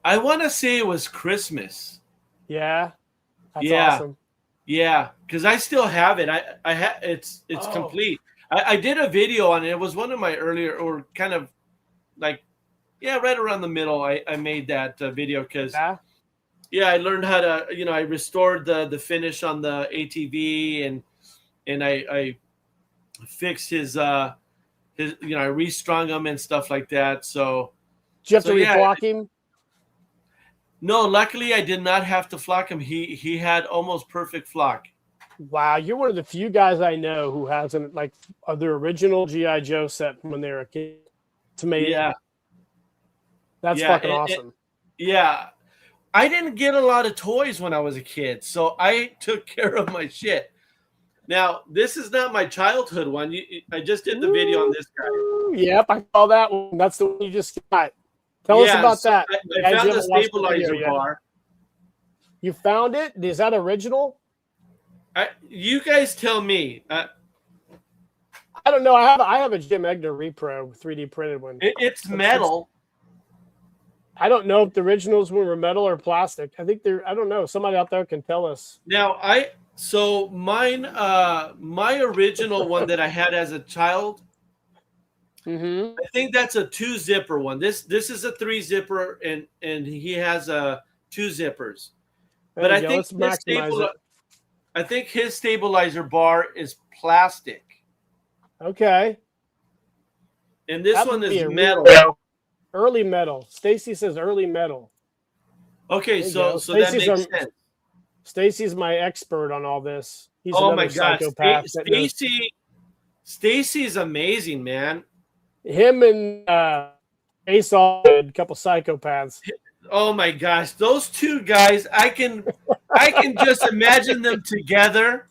I want to say it was Christmas. Yeah. That's awesome. Yeah, because I still have it. It's complete. I did a video on it. It was one of my earlier, or kind of like, right around the middle. I made that video because I learned how to, you know, I restored the finish on the ATV and I fixed his you know, I restrung him and stuff like that. So did you have to reblock him? No, luckily I did not have to flock him. He had almost perfect flock. Wow, you're one of the few guys I know who hasn't like the original G.I. Joe set from when they were a kid. It's amazing. Yeah. That's fucking awesome. Yeah. I didn't get a lot of toys when I was a kid, so I took care of my shit. Now, this is not my childhood one. I just did the video on this guy. Yep, I saw that one. That's the one you just got. Tell us about that. I found the stabilizer bar. You found it? Is that original? You guys tell me. I don't know. I have a Jim Egner Repro 3D printed one. It's metal. I don't know if the originals were metal or plastic. I think they're. I don't know. Somebody out there can tell us. Now mine. My original one that I had as a child. I think that's a 2-zipper one. This is a 3-zipper, and he has 2 zippers. But I think his stabilizer bar is plastic. Okay. And this one is metal. Early metal. Stacy says early metal. Okay, so that makes sense. Stacy's my expert on all this. He's my God, Stacy's amazing, man. Him and Ace Allwood, a couple psychopaths. Oh my gosh, those two guys! I can just imagine them together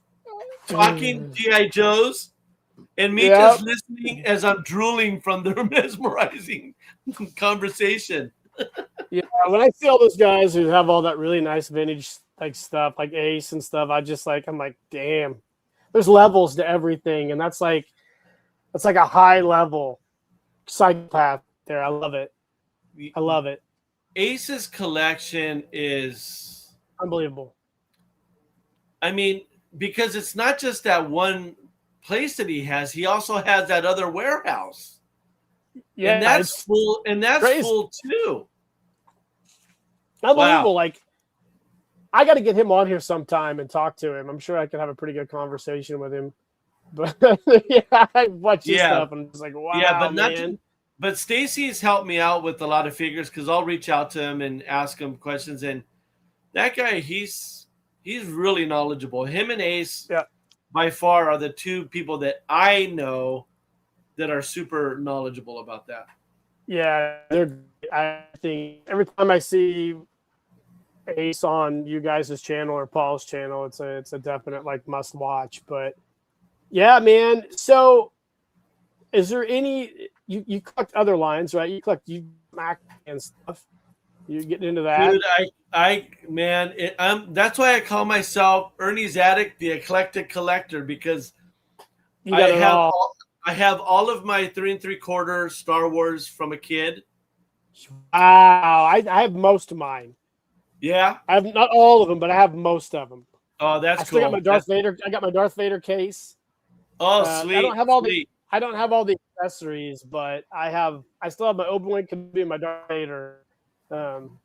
talking G.I. Joes, and me just listening as I'm drooling from their mesmerizing conversation. Yeah, when I see all those guys who have all that really nice vintage like stuff, like Ace and stuff, I'm like, damn. There's levels to everything, and that's like a high level psychopath there. I love it. Ace's collection is unbelievable. I mean, because it's not just that one place that he has. He also has that other warehouse. Yeah, and that's full. And that's crazy. Full too. Unbelievable! Wow. Like, I got to get him on here sometime and talk to him. I'm sure I could have a pretty good conversation with him. But I watch his stuff and it's like, wow, man. But Stacy's helped me out with a lot of figures because I'll reach out to him and ask him questions. And that guy, he's really knowledgeable. Him and Ace, by far, are the two people that I know that are super knowledgeable about that. Yeah, I think every time I see Ace on you guys' channel or Paul's channel, it's a definite like must watch. But yeah, man. So is there any you collect other lines, right? You collect Mac and stuff. You getting into that? Dude, that's why I call myself Ernie's Addict, the eclectic collector, because I have all of my 3 3/4 Star Wars from a kid. Wow, I have most of mine. Yeah, I have not all of them, but I have most of them. Oh, that's cool. I got my Darth Vader. I got my Darth Vader case. Oh, I don't sweet, have all the sweet. I don't have all the accessories, but I still have my open wing can be my Darth Vader. Um,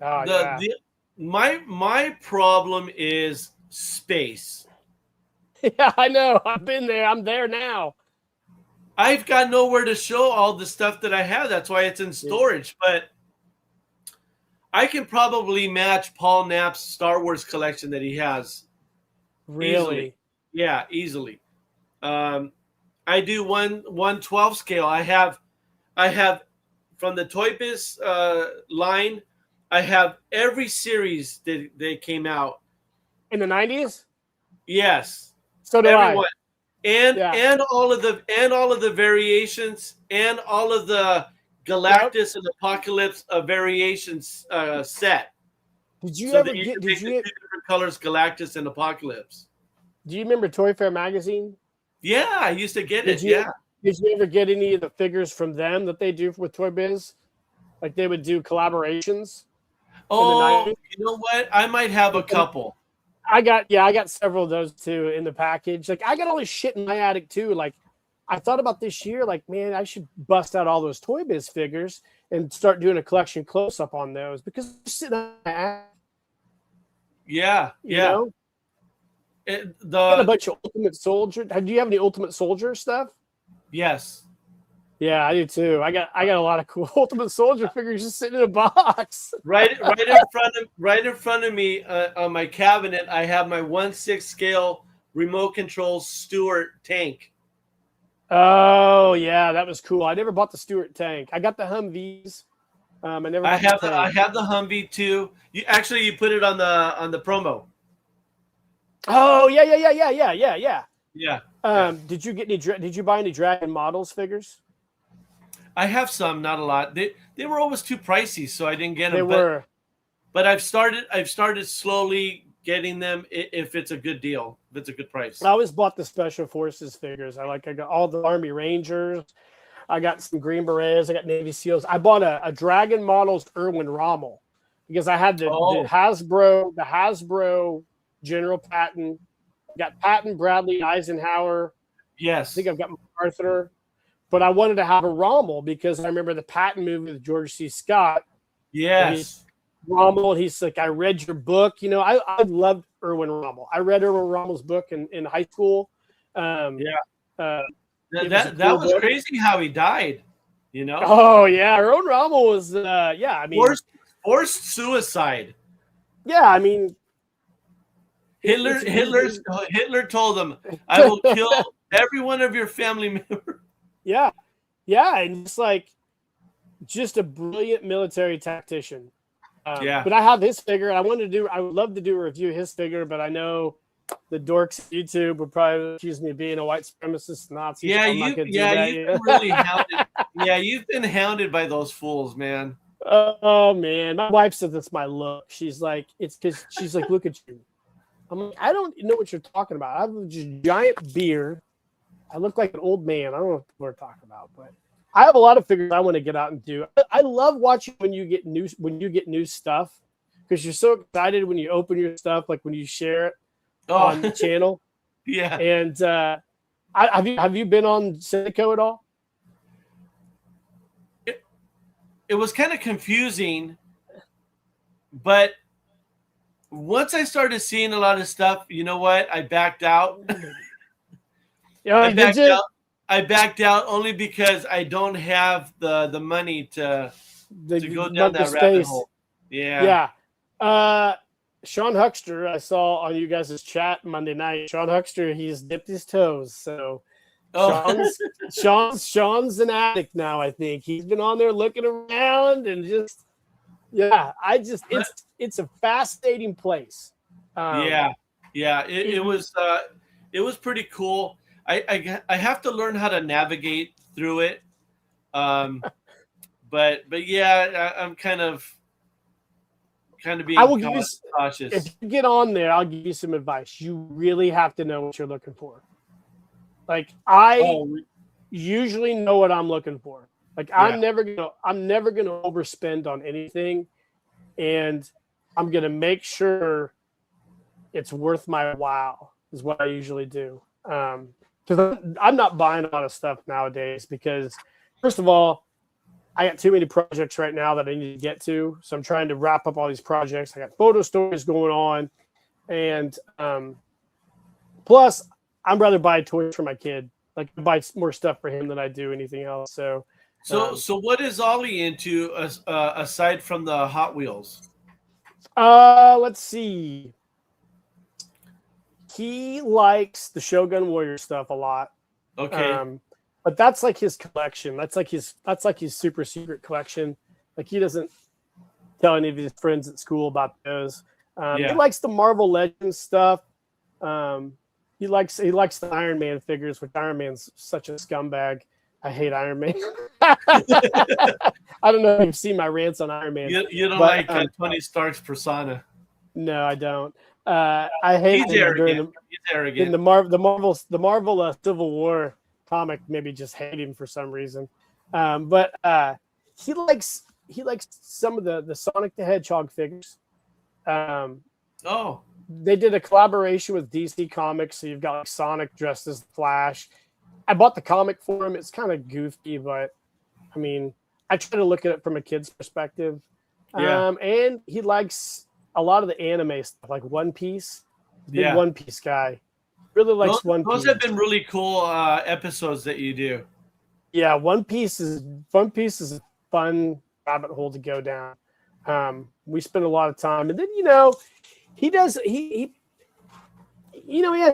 oh The yeah, the my problem is space. yeah, I know. I've been there. I'm there now. I've got nowhere to show all the stuff that I have. That's why it's in Yeah, storage. But I can probably match Paul Knapp's Star Wars collection that he has easily. really. Yeah, easily. Um, I do 1/12 scale. I have from the Toy Biz line. I have every series that they came out. In the '90s, Yes, so do I. everyone, and Yeah. all of the variations and all of the Yep. Galactus and Apocalypse variations set, Did you so that ever you get? can make the two different colors, Galactus and Apocalypse. Do you remember Toy Fair magazine? Yeah, I used to get Did it. you Yeah. did you ever get any of the figures from them that they do with Toy Biz? Like they would do collaborations in the Oh, '90s. you know what? I might have a couple. I got several of those too in the package. Like I got all this shit in my attic too. Like I thought about this year, like, man, I should bust out all those Toy Biz figures and start doing a collection close up on those because they're sitting in my attic, Yeah, you yeah. know. It, I got a the bunch of Ultimate Soldier. Do you have any Ultimate Soldier stuff? yes. Yeah, I do too. I got a lot of cool Ultimate Soldier figures just sitting in a box. Right in front of me on my cabinet, I have my 1/6 scale remote control Stuart tank. Oh yeah, that was cool. I never bought the Stuart tank. I got the Humvees. I never I bought the have the I tank. have the Humvee too. You put it on the promo. Oh yeah. Yeah, yeah. Did you get any? Did you buy any Dragon Models figures? I have some, not a lot. They were always too pricey, so I didn't get They them. were. But I've started slowly getting them if it's a good deal, if it's a good price. I always bought the Special Forces figures. I got all the Army Rangers. I got some Green Berets. I got Navy SEALs. I bought a Dragon Models Erwin Rommel because I had the Oh, Hasbro General Patton. I got Patton, Bradley, Eisenhower. I think yes, I've got MacArthur. But I wanted to have a Rommel because I remember the Patton movie with George C. Scott, where he's yes. Rommel. And he's like, I read your book. You know, I loved Erwin Rommel. I read Erwin Rommel's book in high school. Um, Yeah. uh, That it was a that, cool that was book. crazy how he died. You know, Oh yeah, Erwin Rommel was yeah. I mean, forced suicide. yeah. I mean, Hitler it's Hitler told him, "I will kill every one of your family members." yeah, yeah, and it's like just a brilliant military tactician. Yeah. But I have his figure. I would love to do a review of his figure, but I know the dorks at YouTube would probably accuse me of being a white supremacist Nazi. Yeah, So I'm not going to do you've that. been really hounded. Yeah, you've been hounded by those fools, man. Oh man, my wife says it's my look. She's like, it's because she's like, look at you. I'm like, I don't know what you're talking about. I have a just giant beard. I look like an old man. I don't know what we're talking about, but I have a lot of figures I want to get out and do. I love watching when you get new stuff because you're so excited when you open your stuff, like when you share it on the Oh, channel. yeah. And have you been on Cineco at all? It was kind of confusing, but once I started seeing a lot of stuff, you know what? I backed out. Yeah, I did backed you? out. I backed out only because I don't have the money to go down The that rabbit space. hole. Yeah. Yeah. Sean Huckster, I saw on you guys' chat Monday night. Sean Huckster, he's dipped his toes. So Oh, Sean's an addict now, I think. He's been on there looking around and just it's a fascinating place. yeah. Yeah. It was pretty cool. I have to learn how to navigate through it. But yeah, I'm kind of I being will give you cautious. if you get on there, I'll give you some advice. You really have to know what you're looking for. Like I Oh, usually know what I'm looking for. Like yeah. I'm never gonna overspend on anything, and I'm gonna make sure it's worth my while. Is what I usually do. because I'm not buying a lot of stuff nowadays because, first of all, I got too many projects right now that I need to get to. So I'm trying to wrap up all these projects. I got photo stories going on. And plus, I'd rather buy toys for my kid. Like, I buy more stuff for him than I do anything else. So what is Ollie into aside from the Hot Wheels? Let's see. He likes the Shogun Warrior stuff a lot. Okay. But that's like his collection. That's like his super secret collection. Like, he doesn't tell any of his friends at school about those. He likes the Marvel Legends stuff. He likes the Iron Man figures, which Iron Man's such a scumbag. I hate Iron Man. I don't know if you've seen my rants on Iron Man. You don't like Tony Stark's persona. No, I don't. I hate He's arrogant. He's arrogant. In the Marvel Civil War comic, maybe just hate him for some reason. But he likes some of the Sonic the Hedgehog figures. They did a collaboration with DC Comics, so you've got like Sonic dressed as the Flash. I bought the comic for him. It's kind of goofy, but I mean, I try to look at it from a kid's perspective. And he likes a lot of the anime stuff, like One Piece. Big One Piece guy. Really likes One Piece. Those have been really cool episodes that you do. Yeah, One Piece is a fun rabbit hole to go down. We spend a lot of time, and then he has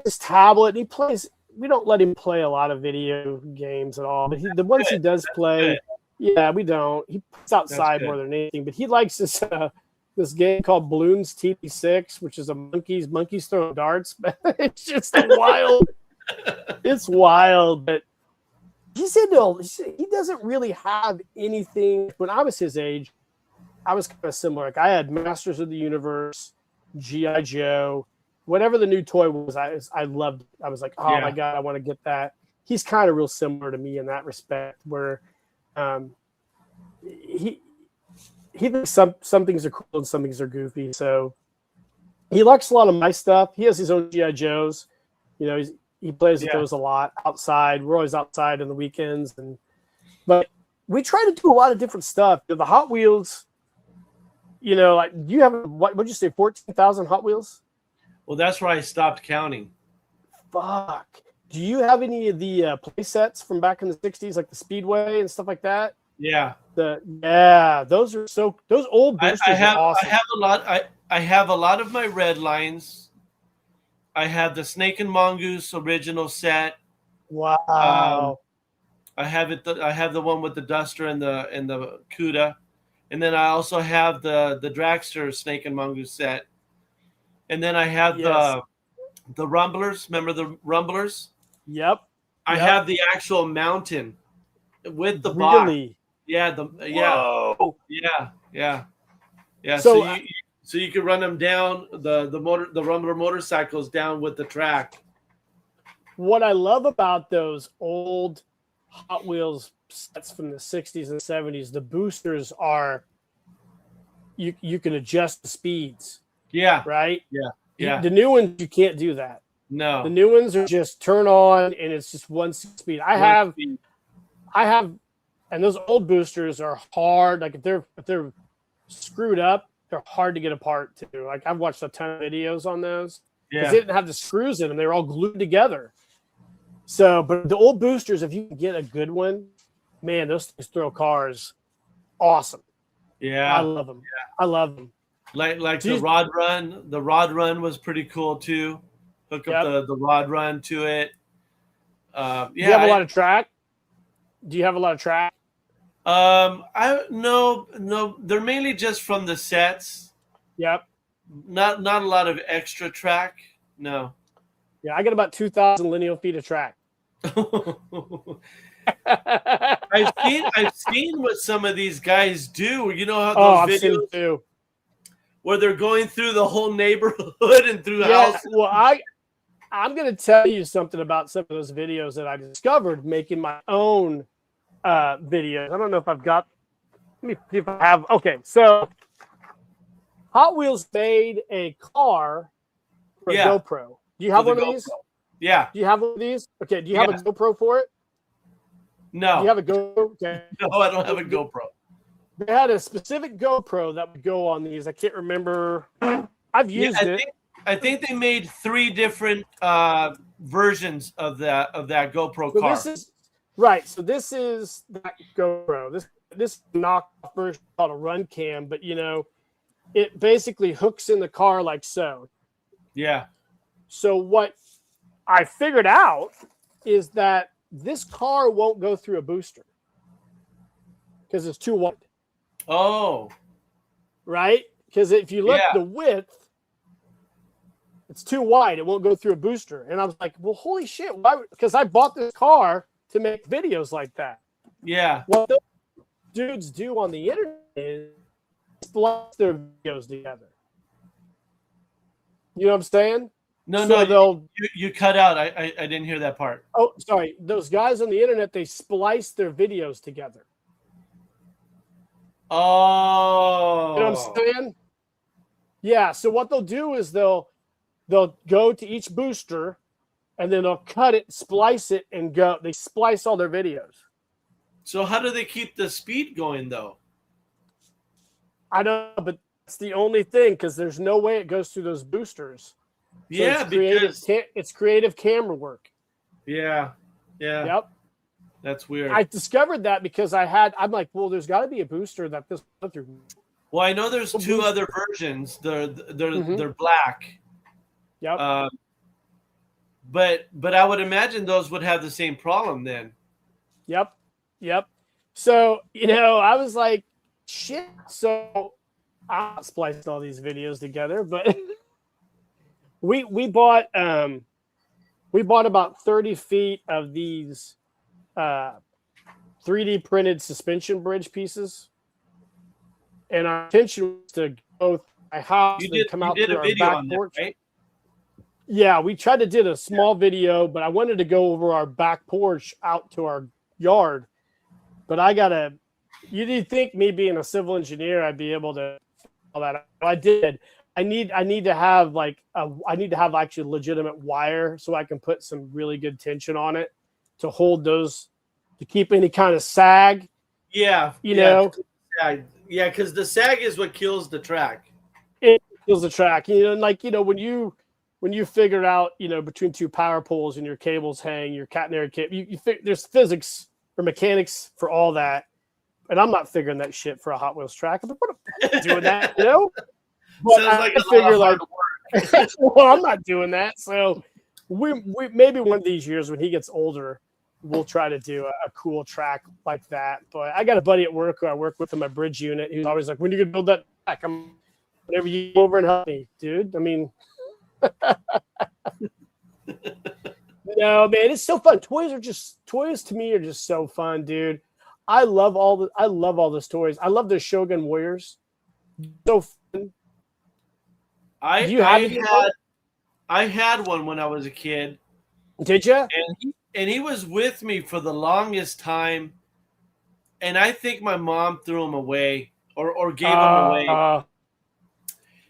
his tablet. And he plays. We don't let him play a lot of video games at all, but the ones he does play, we don't. He plays outside more than anything. But he likes this game called Bloons TP6, which is monkeys throwing darts. It's just wild. It's wild, but he doesn't really have anything. When I was his age, I was kind of similar. Like, I had Masters of the Universe, G.I. Joe, whatever the new toy was. I loved it. I was like, oh my God, I want to get that. He's kind of real similar to me in that respect, where he thinks some things are cool and some things are goofy. So he likes a lot of my stuff. He has his own G.I. Joes. He plays with those a lot outside. We're always outside on the weekends, but we try to do a lot of different stuff. The Hot Wheels. Like, do you have what'd you say, 14,000 Hot Wheels? Well, that's where I stopped counting. Fuck. Do you have any of the play sets from back in the 60s, like the Speedway and stuff like that? Yeah. Those old boosters are awesome. I have a lot of my red lines. I have the Snake and Mongoose original set. Wow. I have the one with the Duster and the Cuda. And then I also have the Dragster Snake and Mongoose set. And then I have the Rumblers. Remember the Rumblers? Yep. I have the actual mountain with the really? box. Yeah. Whoa. Yeah. So you can run them down the Rumbler motorcycles down with the track. What I love about those old Hot Wheels sets from the 60s and 70s, the boosters are you can adjust the speeds. Yeah. Right? Yeah. The new ones, you can't do that. No. The new ones are just turn on and it's just one speed. I have and those old boosters are hard. Like, if they're screwed up, they're hard to get apart too. Like, I've watched a ton of videos on those. Because they didn't have the screws in them. They were all glued together. So, but the old boosters, if you can get a good one, man, those things throw cars awesome. Yeah. I love them. Yeah. I love them. Like the Rod Run. The Rod Run was pretty cool too. Hook up the Rod Run to it. Do you have a lot of track? Do you have a lot of track? No, they're mainly just from the sets. Yep. Not a lot of extra track. No. Yeah, I got about 2,000 lineal feet of track. I've seen what some of these guys do. You know how those videos too, where they're going through the whole neighborhood and through houses. Well, I'm going to tell you something about some of those videos that I discovered making my own videos. I don't know if I've got. Let me see if I have. Okay, so Hot Wheels made a car for GoPro. Do you have one of these? Yeah. Do you have one of these? Okay. Do you have a Yeah. GoPro for it? No. Do you have a GoPro? Okay. No, I don't have a GoPro. They had a specific GoPro that would go on these. I can't remember. I've Yeah, used it. I think they made 3 different versions of that GoPro So car. this is right. So this is that GoPro. This knockoff version called a run cam, but it basically hooks in the car like so. Yeah. So what I figured out is that this car won't go through a booster because it's too wide. Oh. Right? Because if you look Yeah. the width, it's too wide. It won't go through a booster. And I was like, well, holy shit. Why? Because I bought this car to make videos like that. Yeah. What those dudes do on the internet is splice their videos together. You know what I'm saying? No, you cut out. I didn't hear that part. Oh, sorry. Those guys on the internet, they splice their videos together. Oh. You know what I'm saying? Yeah. So what they'll do is they'll go to each booster and then they'll cut it, splice it, and go. They splice all their videos. So how do they keep the speed going though? I don't know, but that's the only thing because there's no way it goes through those boosters. So Yeah, because it's creative camera work. Yeah. Yep. That's weird. I discovered that because I'm like, well, there's got to be a booster that this goes through. Well, I know there's 2 other versions. They're black. Yep. But I would imagine those would have the same problem then. Yep. So, I was like, shit. So I spliced all these videos together, but we bought about 30 feet of these 3D printed suspension bridge pieces. And our intention was to go to my house and come out through our back porch. That, right? Yeah, we tried to do a small video, but I wanted to go over our back porch out to our yard. But you'd think me being a civil engineer, I'd be able to all that. I did. I need to have actually legitimate wire so I can put some really good tension on it to hold those, to keep any kind of sag. Yeah. You know? Yeah, because the sag is what kills the track. It kills the track. When you figure out, between 2 power poles and your cables hang, your catenary cable, there's physics or mechanics for all that. And I'm not figuring that shit for a Hot Wheels track. I'm like, what am I doing that, But sounds like a lot of hard work. Well, I'm not doing that. So we maybe one of these years when he gets older, we'll try to do a cool track like that. But I got a buddy at work who I work with in my bridge unit. He's always like, when are you gonna build that track? Whenever you go over and help me, dude. I mean, no, man, it's so fun. Toys to me are just so fun, dude. I love all those toys. I love the Shogun Warriors. So fun. I had one when I was a kid. Did you? And he was with me for the longest time. And I think my mom threw him away or gave him away.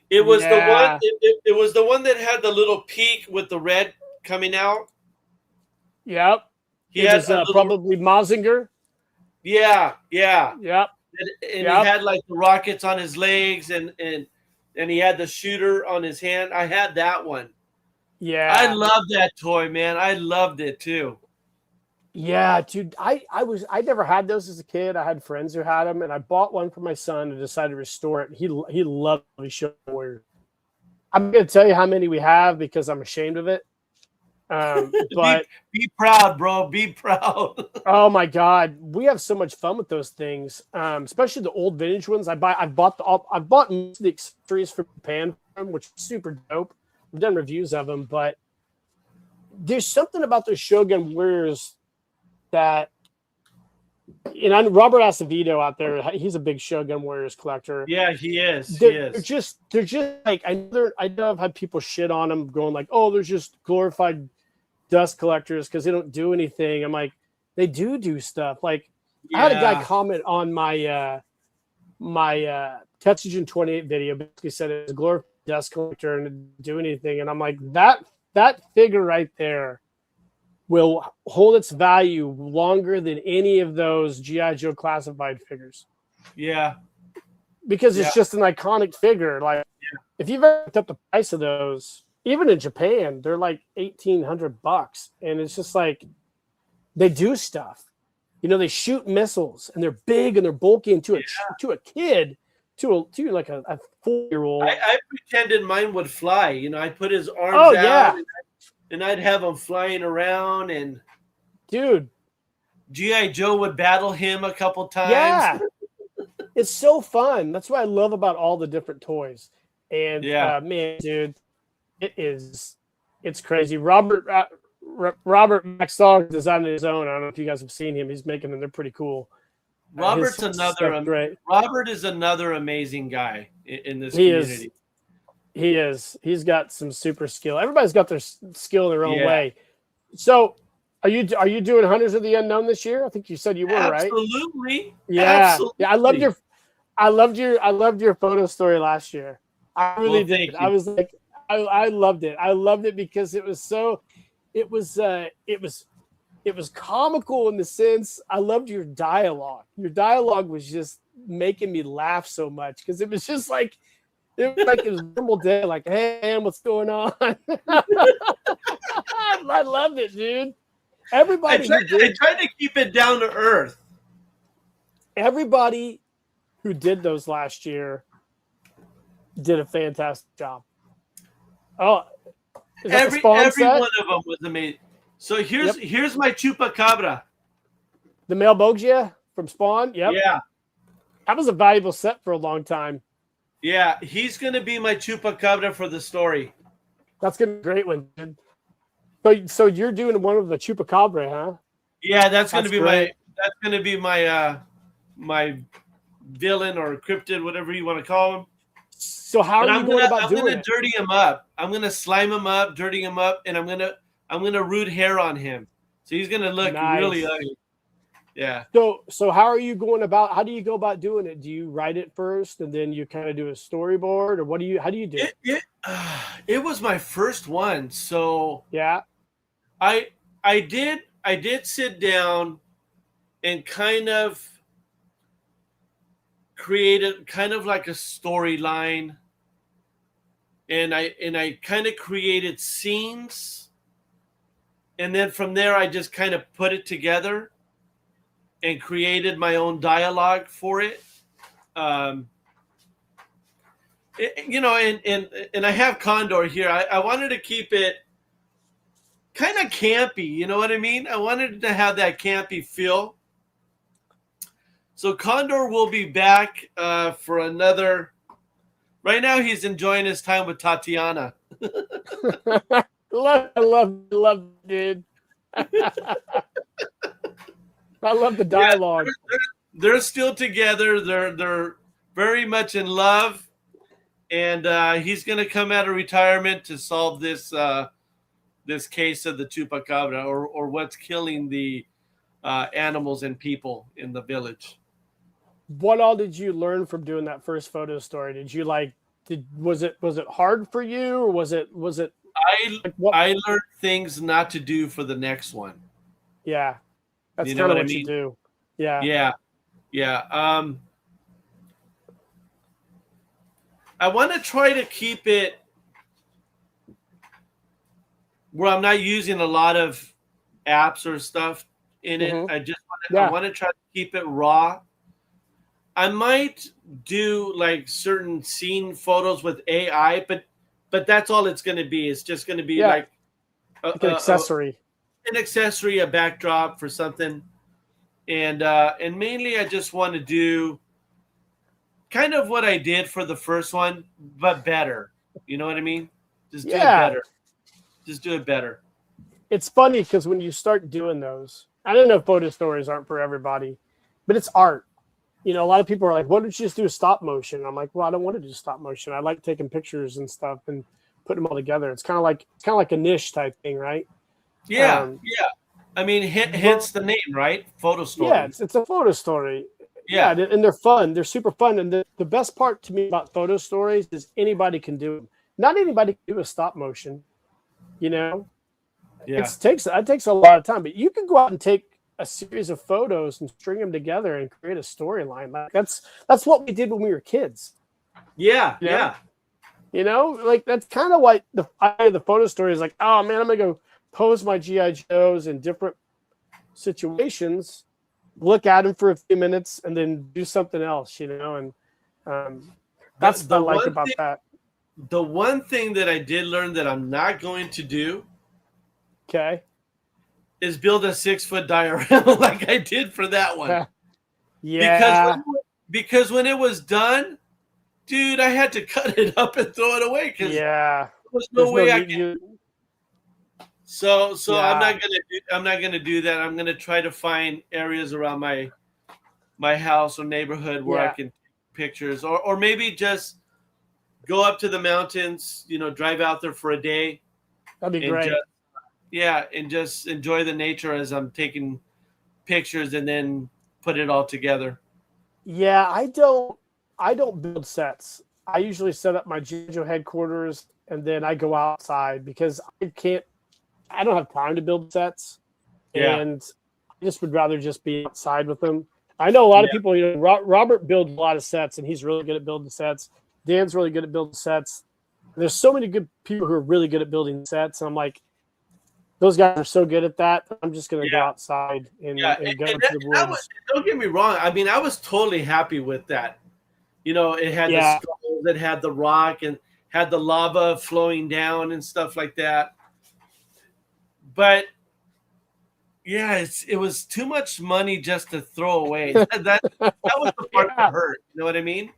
It was the one. It was the one that had the little peak with the red coming out. Yep. He was probably Mazinger. Yeah. Yep. And he had like the rockets on his legs, and he had the shooter on his hand. I had that one. Yeah. I loved that toy, man. I loved it too. Yeah, dude. I never had those as a kid. I had friends who had them, and I bought one for my son and decided to restore it. He loved these Shogun Warriors. I'm going to tell you how many we have because I'm ashamed of it. But be proud, bro. Be proud. Oh my God, we have so much fun with those things, especially the old vintage ones. I've bought most of the accessories from Japan, which is super dope. I've done reviews of them, but there's something about the Shogun Warriors that, and Robert Acevedo out there, he's a big Shogun Warriors collector. Yeah, he is. They're just like, I know I've had people shit on them, going like, "Oh, they're just glorified dust collectors because they don't do anything." I'm like, they do stuff. Like, I had a guy comment on my my Tetsugen 28 video, basically said it's a glorified dust collector and didn't do anything, and I'm like, that that figure right there will hold its value longer than any of those G.I. Joe classified figures. Yeah. Because it's just an iconic figure. Like, if you've ever looked up the price of those, even in Japan, they're like $1,800, and it's just like they do stuff. You know, they shoot missiles, and they're big and they're bulky, and to a kid, to like a 4-year-old. I pretended mine would fly. You know, I'd put his arms out, and I'd have him flying around, and dude, G.I. Joe would battle him a couple times. Yeah. It's so fun. That's what I love about all the different toys. And man, dude, it's crazy. Robert Maxall designed his own. I don't know if you guys have seen him. He's making them. They're pretty cool. Robert is another amazing guy in this community. He is. He's got some super skill. Everybody's got their skill in their own way. So, are you doing Hunters of the Unknown this year? I think you said you were, right? Absolutely. Yeah. Absolutely. Yeah. I loved your photo story last year. I really did. I was like, I loved it. I loved it because it was comical in the sense. I loved your dialogue. Your dialogue was just making me laugh so much because it was just like it was a normal day. Like, hey man, what's going on? I loved it, dude. Everybody, I tried to keep it down to earth. Everybody who did those last year did a fantastic job. Oh, every one of them was amazing. So here's my Chupacabra. The male Bogia from Spawn. Yep. Yeah. That was a valuable set for a long time. Yeah, he's going to be my Chupacabra for the story. That's going to be a great one, dude. So you're doing one of the Chupacabra, huh? Yeah, that's going to be my my villain or cryptid, whatever you want to call him. So how are you going about doing it? I'm going to dirty him up. I'm going to slime him up, dirty him up, and I'm going to root hair on him. So he's going to look really ugly. Yeah. So how do you go about doing it? Do you write it first and then you kind of do a storyboard, or how do you do it? It was my first one. So yeah. I did sit down and kind of created kind of like a storyline, and I kind of created scenes, and then from there I just kind of put it together and created my own dialogue for it. And I have Condor here. I wanted to keep it kind of campy, you know what I mean? I wanted to have that campy feel. So Condor will be back for another. Right now, he's enjoying his time with Tatiana. love, dude. I love the dialogue. Yeah, they're still together. They're very much in love, and he's going to come out of retirement to solve this this case of the Chupacabra, or what's killing the animals and people in the village. What all did you learn from doing that first photo story? Did you was it hard for you, or was it I learned things not to do for the next one. Yeah. That's kind of what you do. Yeah. Yeah. I want to try to keep it where I'm not using a lot of apps or stuff in it. I want to try to keep it raw. I might do like certain scene photos with AI, but that's all it's going to be. It's just going to be like an accessory. A backdrop for something. And mainly I just want to do kind of what I did for the first one, but better. You know what I mean? Just do it better. Just do it better. It's funny because when you start doing those, I don't know if photo stories aren't for everybody, but it's art. You know, a lot of people are like, why don't you just do a stop motion? And I'm like, well, I don't want to do stop motion. I like taking pictures and stuff and putting them all together. It's kind of like a niche type thing, right? Yeah. I mean, hence the name, right? Photo story. Yeah, it's a photo story. Yeah, and they're fun. They're super fun. And the best part to me about photo stories is anybody can do them. Not anybody can do a stop motion. You know, Yeah. it takes a lot of time, but you can go out and take a series of photos and string them together and create a storyline. Like that's what we did when we were kids. Yeah. You know? Yeah. You know, like that's kind of why the photo story is like, oh man, I'm gonna go pose my GI Joes in different situations, look at them for a few minutes, and then do something else. You know, and that's what I like about that. The one thing that I did learn that I'm not going to do Okay. is build a 6-foot diorama like I did for that one. Yeah. Because when it was done, dude, I had to cut it up and throw it away because there was no way I could. So I'm not gonna do that. I'm gonna try to find areas around my house or neighborhood where I can take pictures, or maybe just go up to the mountains, drive out there for a day. That'd be great. And just enjoy the nature as I'm taking pictures and then put it all together. Yeah, I don't build sets. I usually set up my GI Joe headquarters and then I go outside because I don't have time to build sets. Yeah. And I just would rather just be outside with them. I know a lot of people, Robert builds a lot of sets and he's really good at building sets. Dan's really good at building sets. There's so many good people who are really good at building sets. And I'm like, those guys are so good at that. I'm just going to go outside and go into the woods. Don't get me wrong. I mean, I was totally happy with that. It had the skulls, it had the rock, and had the lava flowing down and stuff like that. But it was too much money just to throw away. That was the part that hurt. You know what I mean?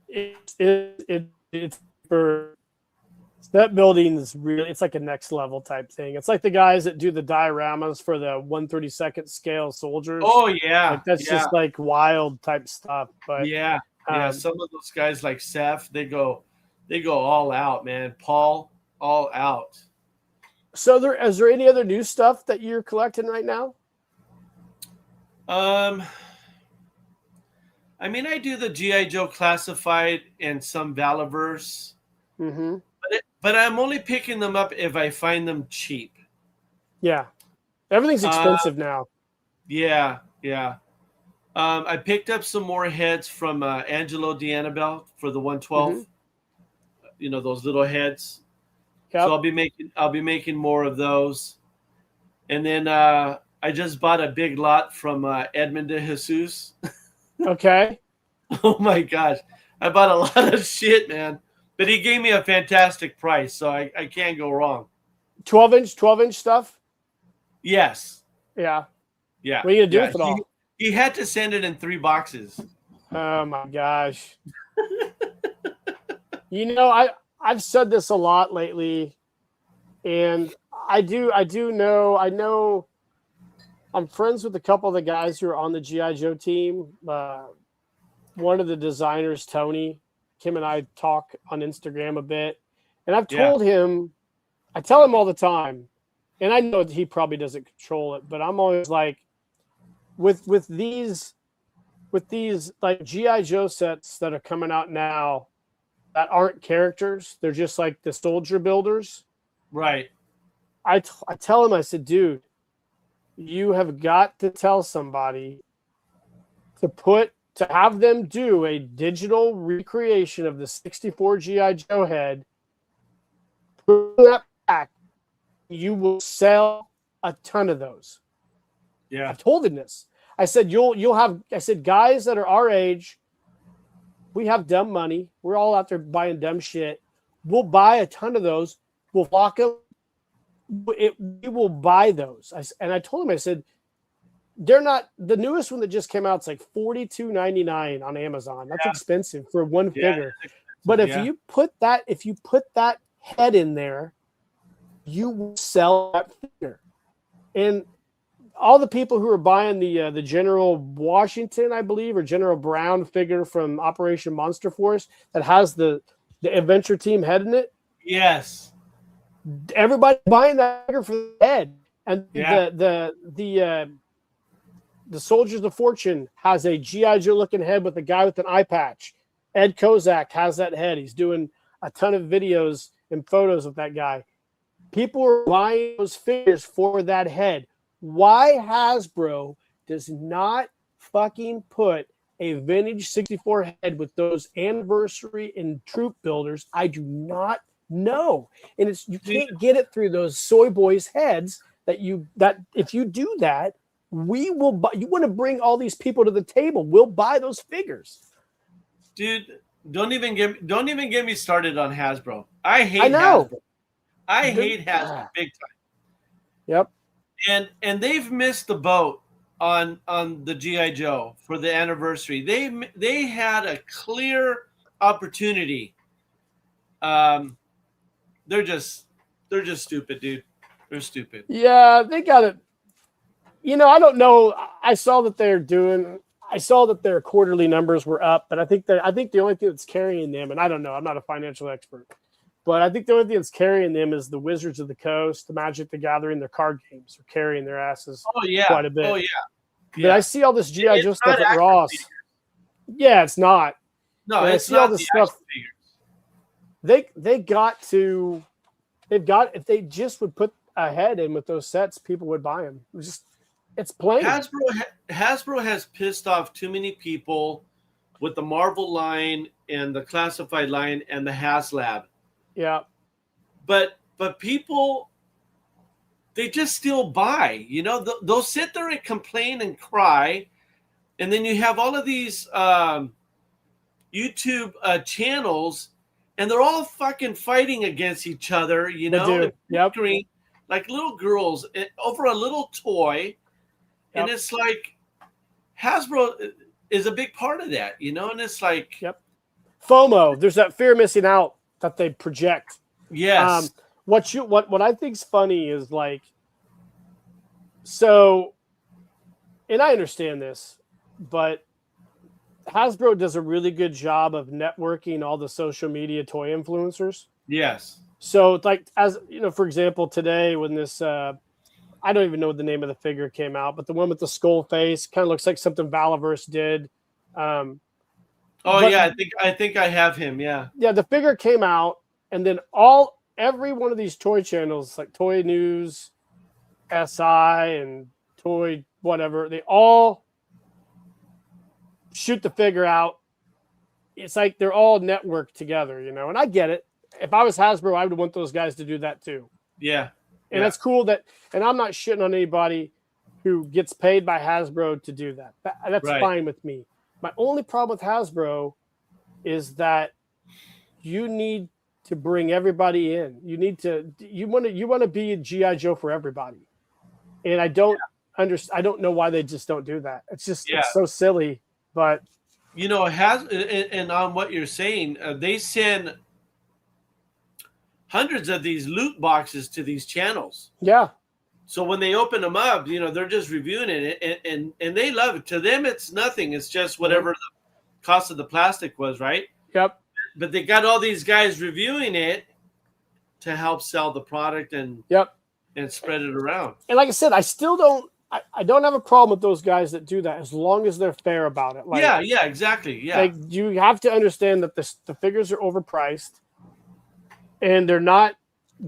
It's for that building is really, it's like a next level type thing. It's like the guys that do the dioramas for the 1/32 scale soldiers. Oh yeah, like that's just like wild type stuff. But some of those guys like Seth, they go all out, man. Paul, all out. So is there any other new stuff that you're collecting right now? I mean, I do the GI Joe Classified and some Valaverse. Mm-hmm. But I'm only picking them up if I find them cheap. Yeah. Everything's expensive now. Yeah. I picked up some more heads from Angelo D'Annabelle for the 112. Mm-hmm. Those little heads. Yep. So I'll be making more of those. And then I just bought a big lot from Edmond de Jesus. Okay. Oh my gosh. I bought a lot of shit, man. But he gave me a fantastic price, so I can't go wrong. 12-inch stuff? Yes. Yeah. What are you going to do with it all? He had to send it in 3 boxes. Oh, my gosh. I've said this a lot lately, and I know I'm friends with a couple of the guys who are on the G.I. Joe team. One of the designers, Tony, him and I talk on Instagram a bit, and I've told him, I tell him all the time, and I know he probably doesn't control it, but I'm always like, with these like GI Joe sets that are coming out now that aren't characters, they're just like the soldier builders. Right. I tell him, I said, dude, you have got to tell somebody to have them do a digital recreation of the 64 G.I. Joe head, put that back, you will sell a ton of those. Yeah. I've told him this. I said, I said, guys that are our age, we have dumb money. We're all out there buying dumb shit. We'll buy a ton of those. We'll lock them. We will buy those. I told him, I said, they're not the newest one that just came out. It's like $42.99 on Amazon. That's expensive for one figure. But if you put that head in there, you will sell that figure. And all the people who are buying the General Washington, I believe, or General Brown figure from Operation Monster Force that has the adventure team head in it. Yes. Everybody buying that figure for the head. And the Soldiers of Fortune has a G.I. Joe looking head with a guy with an eye patch. Ed Kozak has that head. He's doing a ton of videos and photos of that guy. People are buying those figures for that head. Why Hasbro does not fucking put a vintage 64 head with those anniversary and troop builders, I do not know. And it's you can't get it through those soy boys heads that if you do that, we will buy. You want to bring all these people to the table, we'll buy those figures. Dude, don't even get me started on Hasbro. I hate Hasbro. I hate Hasbro big time. Yep. And they've missed the boat on the G.I. Joe for the anniversary. They had a clear opportunity. They're just stupid, dude. They're stupid. Yeah, they got it. You know, I don't know. I saw that their quarterly numbers were up, but I think the only thing that's carrying them, and I don't know, I'm not a financial expert, but I think the only thing that's carrying them is the Wizards of the Coast, the Magic the Gathering, their card games are carrying their asses quite a bit. Oh, yeah. But I see all this G.I. Joe stuff at Ross. Figures. Yeah, it's not. No, and it's I see not all this stuff. If they just would put a head in with those sets, people would buy them. It's plain. Hasbro has pissed off too many people with the Marvel line and the classified line and the HasLab. Yeah. But people, they just still buy. You know, they'll sit there and complain and cry, and then you have all of these YouTube channels, and they're all fucking fighting against each other. You know, green, like little girls over a little toy. And it's like Hasbro is a big part of that, you know, and it's like FOMO. There's that fear of missing out that they project. Yes. What I think's funny is like, so, and I understand this, but Hasbro does a really good job of networking all the social media toy influencers. Yes. So like, as you know, for example, today when this, I don't even know what the name of the figure came out, but the one with the skull face kind of looks like something Valaverse did. I think I have him. Yeah. Yeah. The figure came out, and then every one of these toy channels, like Toy News, SI, and Toy whatever, they all shoot the figure out. It's like they're all networked together, you know. And I get it. If I was Hasbro, I would want those guys to do that too. Yeah. And that's cool and I'm not shitting on anybody who gets paid by Hasbro to do that. That's fine with me. My only problem with Hasbro is that you need to bring everybody in. You want to be a G.I. Joe for everybody. And I don't understand. I don't know why they just don't do that. It's just it's so silly. But you know, and on what you're saying, they send hundreds of these loot boxes to these channels. Yeah. So when they open them up, you know, they're just reviewing it and they love it. To them, it's nothing. It's just whatever the cost of the plastic was, right? Yep. But they got all these guys reviewing it to help sell the product and spread it around. And like I said, I don't have a problem with those guys that do that as long as they're fair about it. Like, yeah, exactly. Yeah. Like you have to understand that the figures are overpriced. And they're not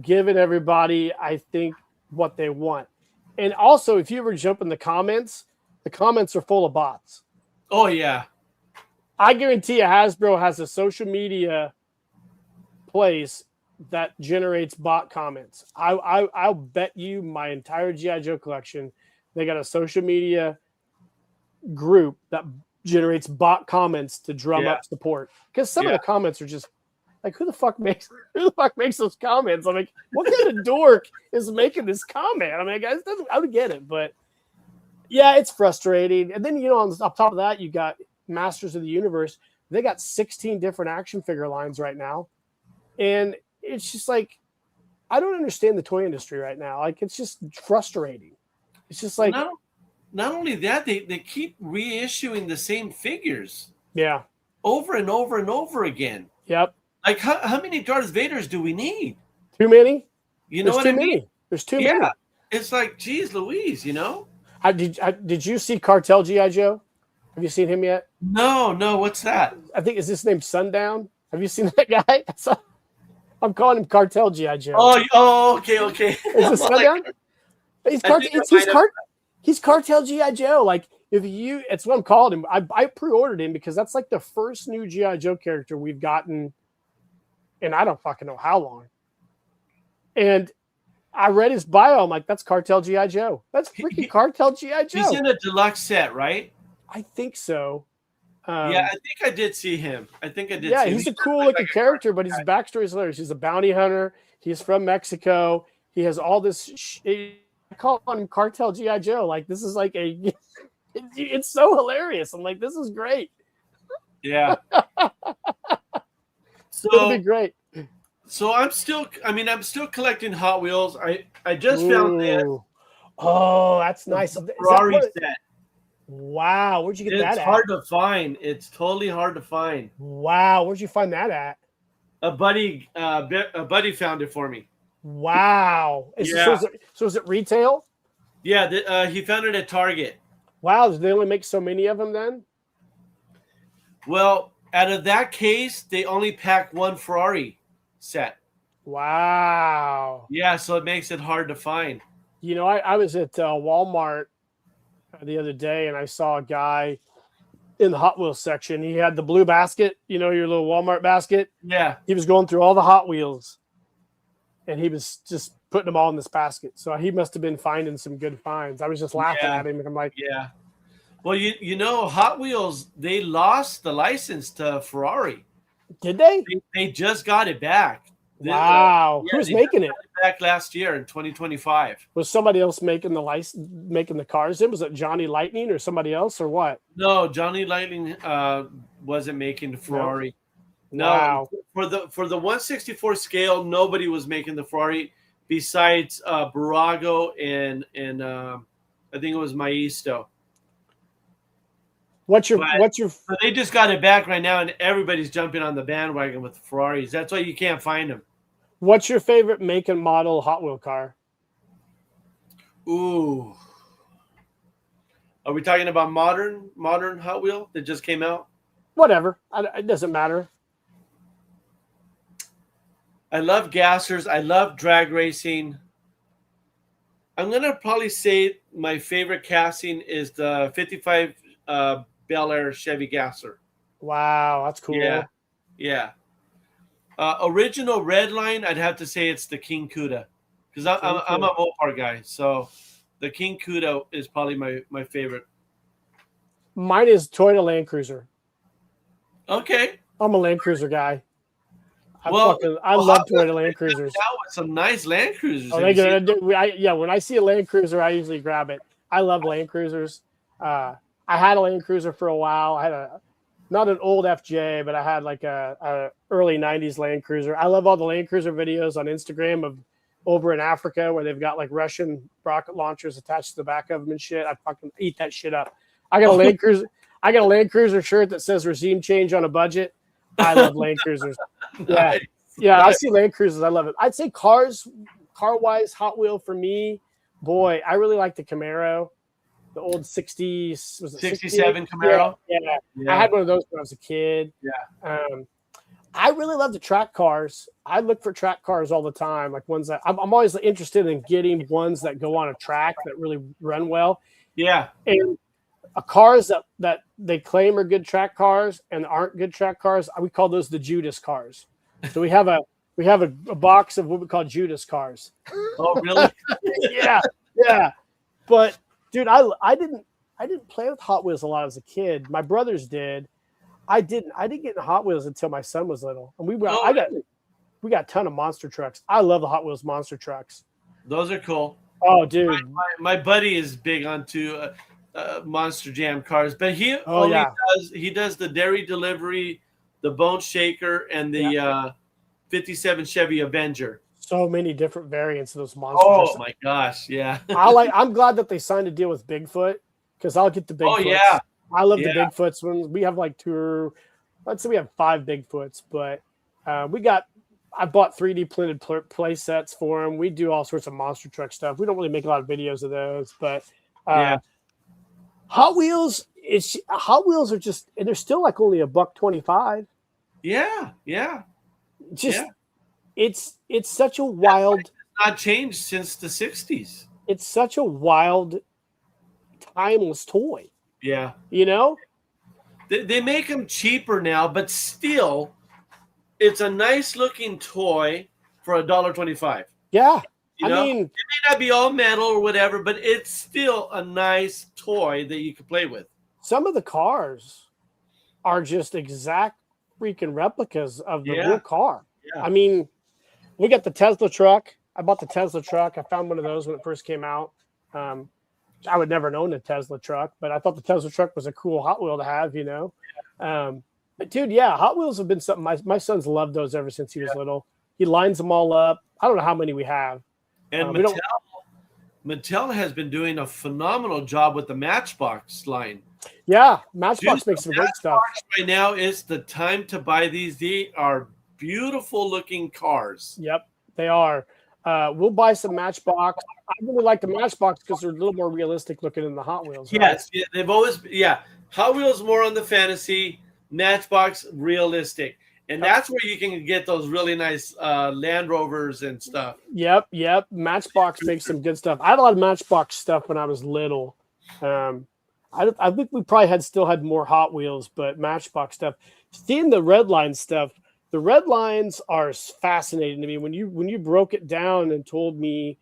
giving everybody, I think, what they want. And also, if you ever jump in the comments are full of bots. Oh, yeah. I guarantee you Hasbro has a social media place that generates bot comments. I'll bet you my entire G.I. Joe collection, they got a social media group that generates bot comments to drum up support. Because some of the comments are just like, who the fuck makes those comments? I'm like, what kind of dork is making this comment? I mean, guys, I don't get it, but yeah, it's frustrating. And then, you know, on top of that, you got Masters of the Universe. They got 16 different action figure lines right now. And it's just like, I don't understand the toy industry right now. Like, it's just frustrating. It's just like, not only that, they keep reissuing the same figures. Yeah. Over and over and over again. Yep. Like, how many Darth Vaders do we need? Too many? You know what I mean? There's too many. It's like, geez Louise, you know? Did you see Cartel G.I. Joe? Have you seen him yet? No. What's that? I think, is this named Sundown? Have you seen that guy? I'm calling him Cartel G.I. Joe. Okay. Is this down? He's Cartel G.I. Joe. Like, it's what I'm calling him. I pre-ordered him because that's like the first new G.I. Joe character we've gotten, and I don't fucking know how long. And I read his bio. I'm like, that's Cartel G.I. Joe. That's freaking Cartel G.I. Joe. He's in a deluxe set, right? I think so. Yeah, I think I did see him. Yeah, he's a cool looking character, but his backstory is hilarious. He's a bounty hunter. He's from Mexico. He has all this. I call him Cartel G.I. Joe. Like, this is like it's so hilarious. I'm like, this is great. Yeah. It'll be great. So I'm still collecting Hot Wheels. I just found this. Oh, that's nice. Ferrari set. Wow, where'd you get that at? It's hard to find. It's totally hard to find. Wow, where'd you find that at? A buddy found it for me. Wow. So is it retail? Yeah, he found it at Target. Wow, did they only make so many of them then? Well, out of that case, they only pack one Ferrari set. Wow. Yeah, so it makes it hard to find. You know, I was at Walmart the other day, and I saw a guy in the Hot Wheels section. He had the blue basket, you know, your little Walmart basket. Yeah. He was going through all the Hot Wheels, and he was just putting them all in this basket. So he must have been finding some good finds. I was just laughing at him, and I'm like, yeah. Well, you know, Hot Wheels, they lost the license to Ferrari. Did they? They just got it back. Wow. Who's making it? Back last year in 2025. Was somebody else making the cars? Was it Johnny Lightning or somebody else or what? No, Johnny Lightning wasn't making the Ferrari. No. Wow. For the 164 scale, nobody was making the Ferrari besides Burago and I think it was Maisto. What's your? But they just got it back right now, and everybody's jumping on the bandwagon with the Ferraris. That's why you can't find them. What's your favorite make and model Hot Wheel car? Ooh. Are we talking about modern Hot Wheel that just came out? Whatever. It doesn't matter. I love gassers. I love drag racing. I'm going to probably say my favorite casting is the 55 Bel Air Chevy gasser. Wow, that's cool. Yeah. Original red line, I'd have to say it's the King Cuda, because I'm a Mopar guy. So the King Cuda is probably my favorite. Mine is Toyota Land Cruiser. Okay. I'm a Land Cruiser guy. I love Toyota Land Cruisers. Out with some nice Land Cruisers. Oh, when I see a Land Cruiser, I usually grab it. I love Land Cruisers. I had a Land Cruiser for a while. I had not an old FJ, but I had like a early 90s Land Cruiser. I love all the Land Cruiser videos on Instagram of over in Africa where they've got like Russian rocket launchers attached to the back of them and shit. I fucking eat that shit up. I got a Land Cruiser. I got a Land Cruiser shirt that says regime change on a budget. I love Land Cruisers. Yeah. Yeah, I see Land Cruisers. I love it. I'd say car-wise, Hot Wheel for me, boy, I really like the Camaro. The old 60s, was it 67 Camaro? Yeah. I had one of those when I was a kid. Yeah. I really love the track cars. I look for track cars all the time, like ones that I'm always interested in getting ones that go on a track that really run well. Yeah. And cars that they claim are good track cars and aren't good track cars, we call those the Judas cars. So we have a box of what we call Judas cars. Oh, really? Yeah. But dude, I didn't play with Hot Wheels a lot as a kid. My brothers did. I didn't get in Hot Wheels until my son was little. And we got a ton of monster trucks. I love the Hot Wheels monster trucks. Those are cool. Oh, dude. My buddy is big onto Monster Jam cars, but he does the dairy delivery, the Bone Shaker, and the 57 Chevy Avenger. So many different variants of those monsters. Oh my gosh, yeah. I'm glad that they signed a deal with Bigfoot because I'll get the Bigfoots. Oh yeah. I love the Bigfoots. When we have like let's say we have 5 Bigfoots, but I bought 3D printed play sets for them. We do all sorts of monster truck stuff. We don't really make a lot of videos of those, but Hot Wheels are just, and they're still like only $125. Yeah. it's such a wild, Not changed since the 60s. it's such a wild, timeless toy. Yeah. You know? They make them cheaper now, but still, it's a nice looking toy for $1.25. Yeah. You I know, mean, it may not be all metal or whatever, but it's still a nice toy that you can play with. some of the cars are just exact freaking replicas of the real car. Yeah. I mean, we got the Tesla truck. I bought the Tesla truck. I found one of those when it first came out. I would never own a Tesla truck, but I thought the Tesla truck was a cool Hot Wheel to have, you know. But dude, yeah, Hot Wheels have been something. My son's loved those ever since he was little. He lines them all up. I don't know how many we have. And Mattel has been doing a phenomenal job with the Matchbox line. Yeah, Matchbox makes some great stuff. Right now is the time to buy these. They are beautiful looking cars. Yep, they are. We'll buy some Matchbox. I really like the Matchbox because they're a little more realistic looking than the Hot Wheels. Right? Yes, yeah, they've always Hot Wheels more on the fantasy, Matchbox realistic, and that's where you can get those really nice Land Rovers and stuff. Yep. Matchbox makes some good stuff. I had a lot of Matchbox stuff when I was little. I think we probably still had more Hot Wheels, but Matchbox stuff. Seeing the red line stuff, the red lines are fascinating to me. When you broke it down and told me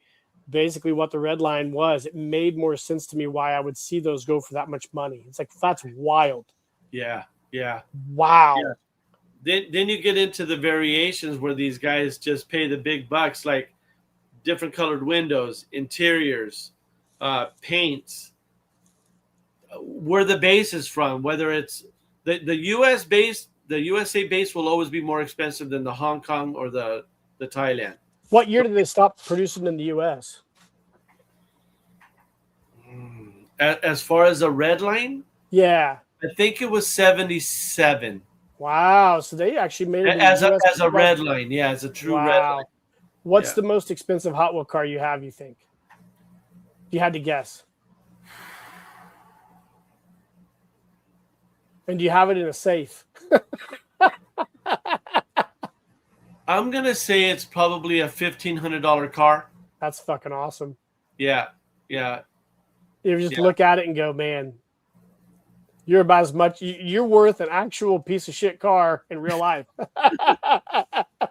basically what the red line was, it made more sense to me why I would see those go for that much money. It's like, that's wild. Yeah. Wow. Yeah. Then you get into the variations where these guys just pay the big bucks, like different colored windows, interiors, paints, where the base is from, whether it's the US base. The USA base will always be more expensive than the Hong Kong or the Thailand. What year did they stop producing in the US? As far as the red line? Yeah. I think it was 77. Wow. So they actually made it as a red line. Yeah, as a true red line. What's the most expensive Hot Wheel car you have, you think? If you had to guess. And do you have it in a safe? I'm going to say it's probably a $1,500 car. That's fucking awesome. Yeah. You just look at it and go, man, you're about as much, you're worth an actual piece of shit car in real life.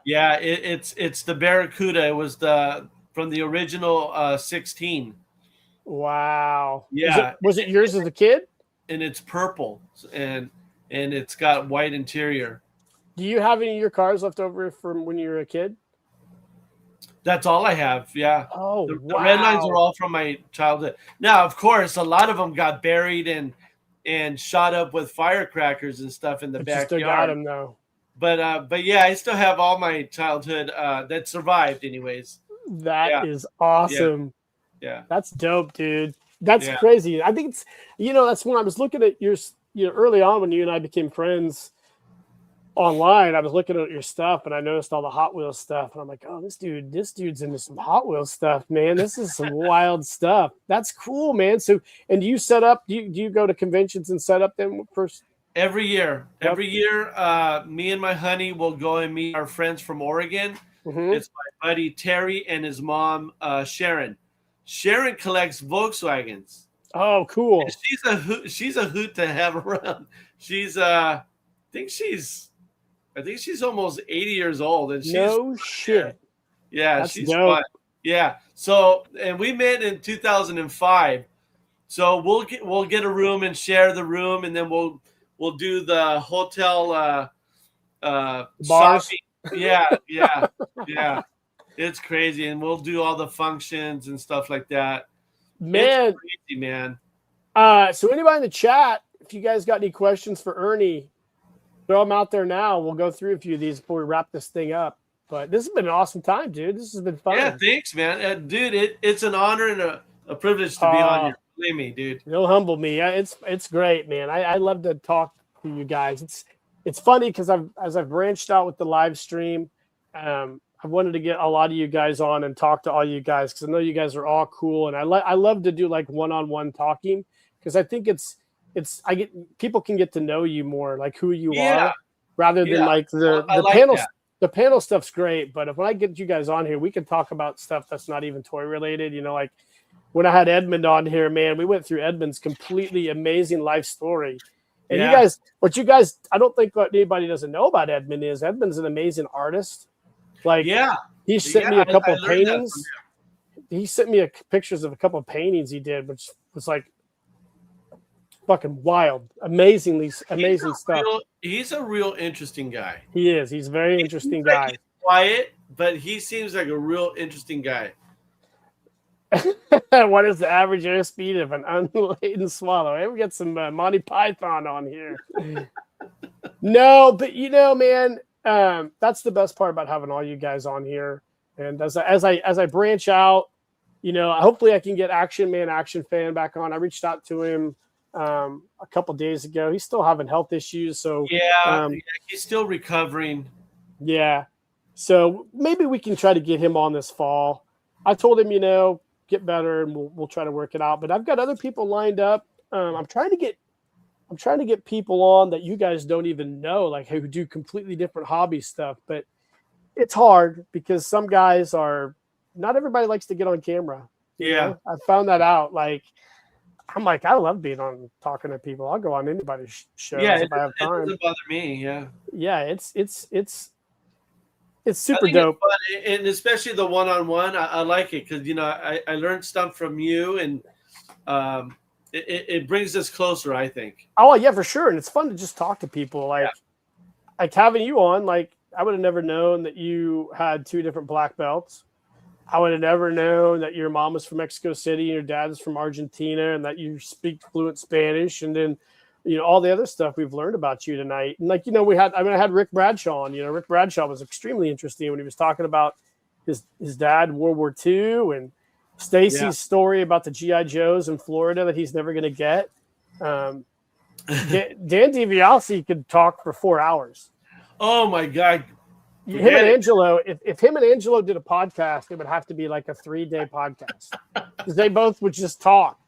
Yeah, it's the Barracuda. It was from the original 16. Wow. Yeah. Was it yours as a kid? And it's purple and it's got white interior. Do you have any of your cars left over from when you were a kid? That's all I have. Yeah. Oh, the red lines are all from my childhood. Now, of course, a lot of them got buried and shot up with firecrackers and stuff in the backyard. You still got them though. But yeah, I still have all my childhood that survived, anyways. That is awesome. Yeah. That's dope, dude. That's crazy. I think it's, that's when I was looking at your, early on when you and I became friends online, I was looking at your stuff and I noticed all the Hot Wheels stuff. And I'm like, oh, this dude's into some Hot Wheels stuff, man. This is some wild stuff. That's cool, man. So, and do you set up, do you go to conventions and set up them first? Every year, me and my honey will go and meet our friends from Oregon. Mm-hmm. It's my buddy Terry and his mom, Sharon. Sharon collects Volkswagens. Oh, cool! And she's a hoot to have around. I think she's almost 80 years old, and she's no shit. Yeah, that's she's dope. Fun. Yeah. So, and we met in 2005. So we'll get a room and share the room, and then we'll do the hotel bars. Shopping. Yeah. It's crazy, and we'll do all the functions and stuff like that. Man, it's crazy, man. So anybody in the chat, if you guys got any questions for Ernie, throw them out there now. We'll go through a few of these before we wrap this thing up. But this has been an awesome time, dude. This has been fun. Yeah, thanks, man. Dude, it's an honor and a privilege to be on here. Believe me, dude. You'll humble me. It's great, man. I love to talk to you guys. It's funny because as I've branched out with the live stream, I wanted to get a lot of you guys on and talk to all you guys because I know you guys are all cool, and I love to do like one-on-one talking because I think people can get to know you more, like who you are, rather than like the panel. the panel stuff's great, but if when I get you guys on here, we can talk about stuff that's not even toy related. You know, like when I had Edmund on here, man, we went through Edmund's completely amazing life story. And Yeah. you guys, I don't think what anybody doesn't know about Edmund is Edmund's an amazing artist. Like, Yeah. he sent me a couple I of learned that paintings. from He sent me pictures of a couple of paintings he did, which was like fucking wild, amazing stuff. He's a real interesting guy. He is. He's a very interesting guy. He's quiet, but he seems like a real interesting guy. What is the average airspeed of an unladen swallow? Hey, we got some Monty Python on here. No, but you know, man, that's the best part about having all you guys on here. And as I branch out, you know, hopefully I can get Action Fan back on. I reached out to him a couple days ago. He's still having health issues, so he's still recovering. Yeah, so maybe we can try to get him on this fall. I told him, you know, get better, and we'll try to work it out. But I've got other people lined up. I'm trying to get people on that you guys don't even know, like who do completely different hobby stuff. But it's hard because some guys are not everybody likes to get on camera. You know? I found that out. Like, I'm like, I love being on talking to people. I'll go on anybody's show if I have time. It doesn't bother me. Yeah, it's super dope, and especially the one-on-one. I like it because you know I learned stuff from you, and it brings us closer, I think. Oh yeah, for sure, and it's fun to just talk to people. Like having you on. Like, I would have never known that you had 2 different black belts. I would have never known that your mom was from Mexico City and your dad is from Argentina, and that you speak fluent Spanish, and then, you know, all the other stuff we've learned about you tonight. And like, you know, I had Rick Bradshaw on. You know, Rick Bradshaw was extremely interesting when he was talking about his dad in World War II, and Stacy's story about the GI Joes in Florida that he's never going to get. Dan DiBiase could talk for 4 hours. Oh my God. Him and Angelo, if him and Angelo did a podcast, it would have to be like a 3-day podcast because they both would just talk.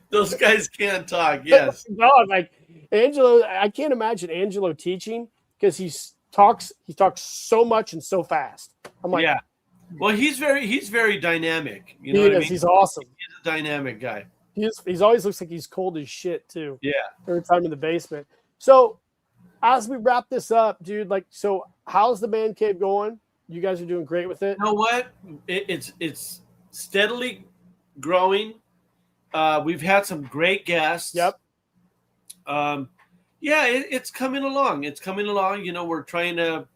Those guys can't talk. Yes. No, like Angelo, I can't imagine Angelo teaching because he talks so much and so fast. I'm like, yeah. Well, he's very dynamic. You know what I I mean? He's awesome. He's a dynamic guy. He's always looks like he's cold as shit too. Yeah. Every time in the basement. So as we wrap this up, dude, like, so how's the Man Cave going? You guys are doing great with it. You know what? It's steadily growing. We've had some great guests. Yep. It's coming along. It's coming along. You know, we're trying to,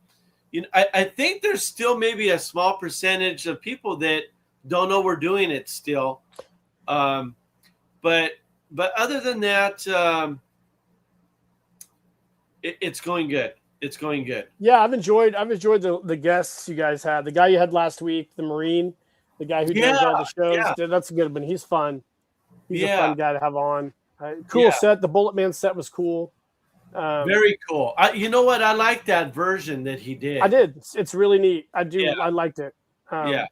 you know, I think there's still maybe a small percentage of people that don't know we're doing it still. But other than that, it's going good. It's going good. Yeah, I've enjoyed the guests you guys had. The guy you had last week, the Marine, the guy who does all the shows. Yeah. That's a good one. He's fun. He's a fun guy to have on. Cool set. The Bullet Man set was cool. Very cool. You know what? I like that version that he did. I did. It's really neat. I do. Yeah. I liked it. I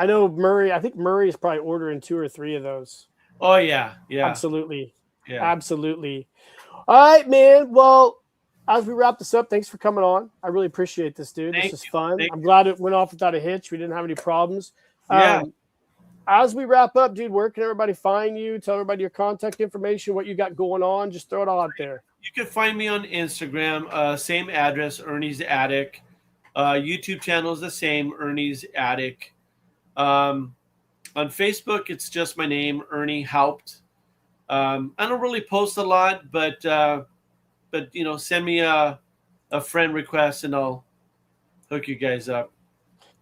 know Murray. I think Murray is probably ordering 2 or 3 of those. Oh yeah. Absolutely. Yeah. Absolutely. All right, man. Well, as we wrap this up, thanks for coming on. I really appreciate this, dude. This is fun. I'm glad it went off without a hitch. We didn't have any problems. As we wrap up, dude, where can everybody find you? Tell everybody your contact information, what you got going on. Just throw it all out there. You can find me on Instagram, same address, Ernie's Attic. YouTube channel is the same, Ernie's Attic. On Facebook, it's just my name, Ernie Haupt. I don't really post a lot, but you know, send me a friend request and I'll hook you guys up.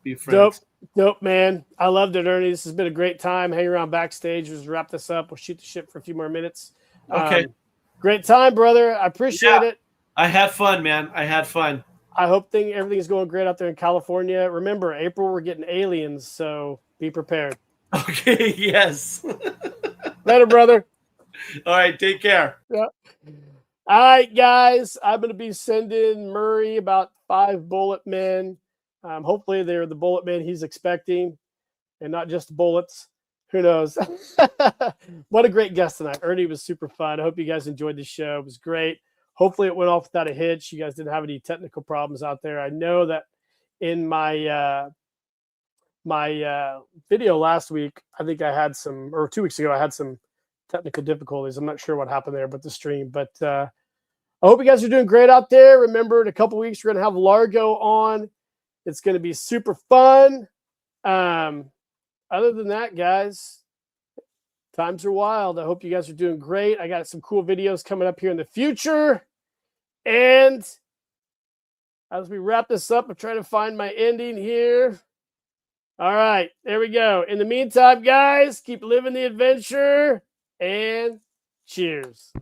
Be friends. Dope, man. I loved it, Ernie. This has been a great time. Hang around backstage. Let's wrap this up. We'll shoot the shit for a few more minutes. Okay. Great time, brother. I appreciate it. I had fun, man. I had fun. I hope everything is going great out there in California. Remember, April, we're getting aliens, so be prepared. Okay, yes. Later, brother. All right, take care. Yeah. All right, guys. I'm going to be sending Murray about 5 bullet men. Hopefully, they're the bullet men he's expecting and not just bullets. Who knows? What a great guest tonight. Ernie was super fun. I hope you guys enjoyed the show. It was great. Hopefully it went off without a hitch. You guys didn't have any technical problems out there. I know that in my video last week, I think I had some, or 2 weeks ago, I had some technical difficulties. I'm not sure what happened there, but the stream. But I hope you guys are doing great out there. Remember, in a couple weeks, we're going to have Largo on. It's going to be super fun. Other than that, guys, times are wild. I hope you guys are doing great. I got some cool videos coming up here in the future. And as we wrap this up, I'm trying to find my ending here. All right, there we go. In the meantime, guys, keep living the adventure and cheers.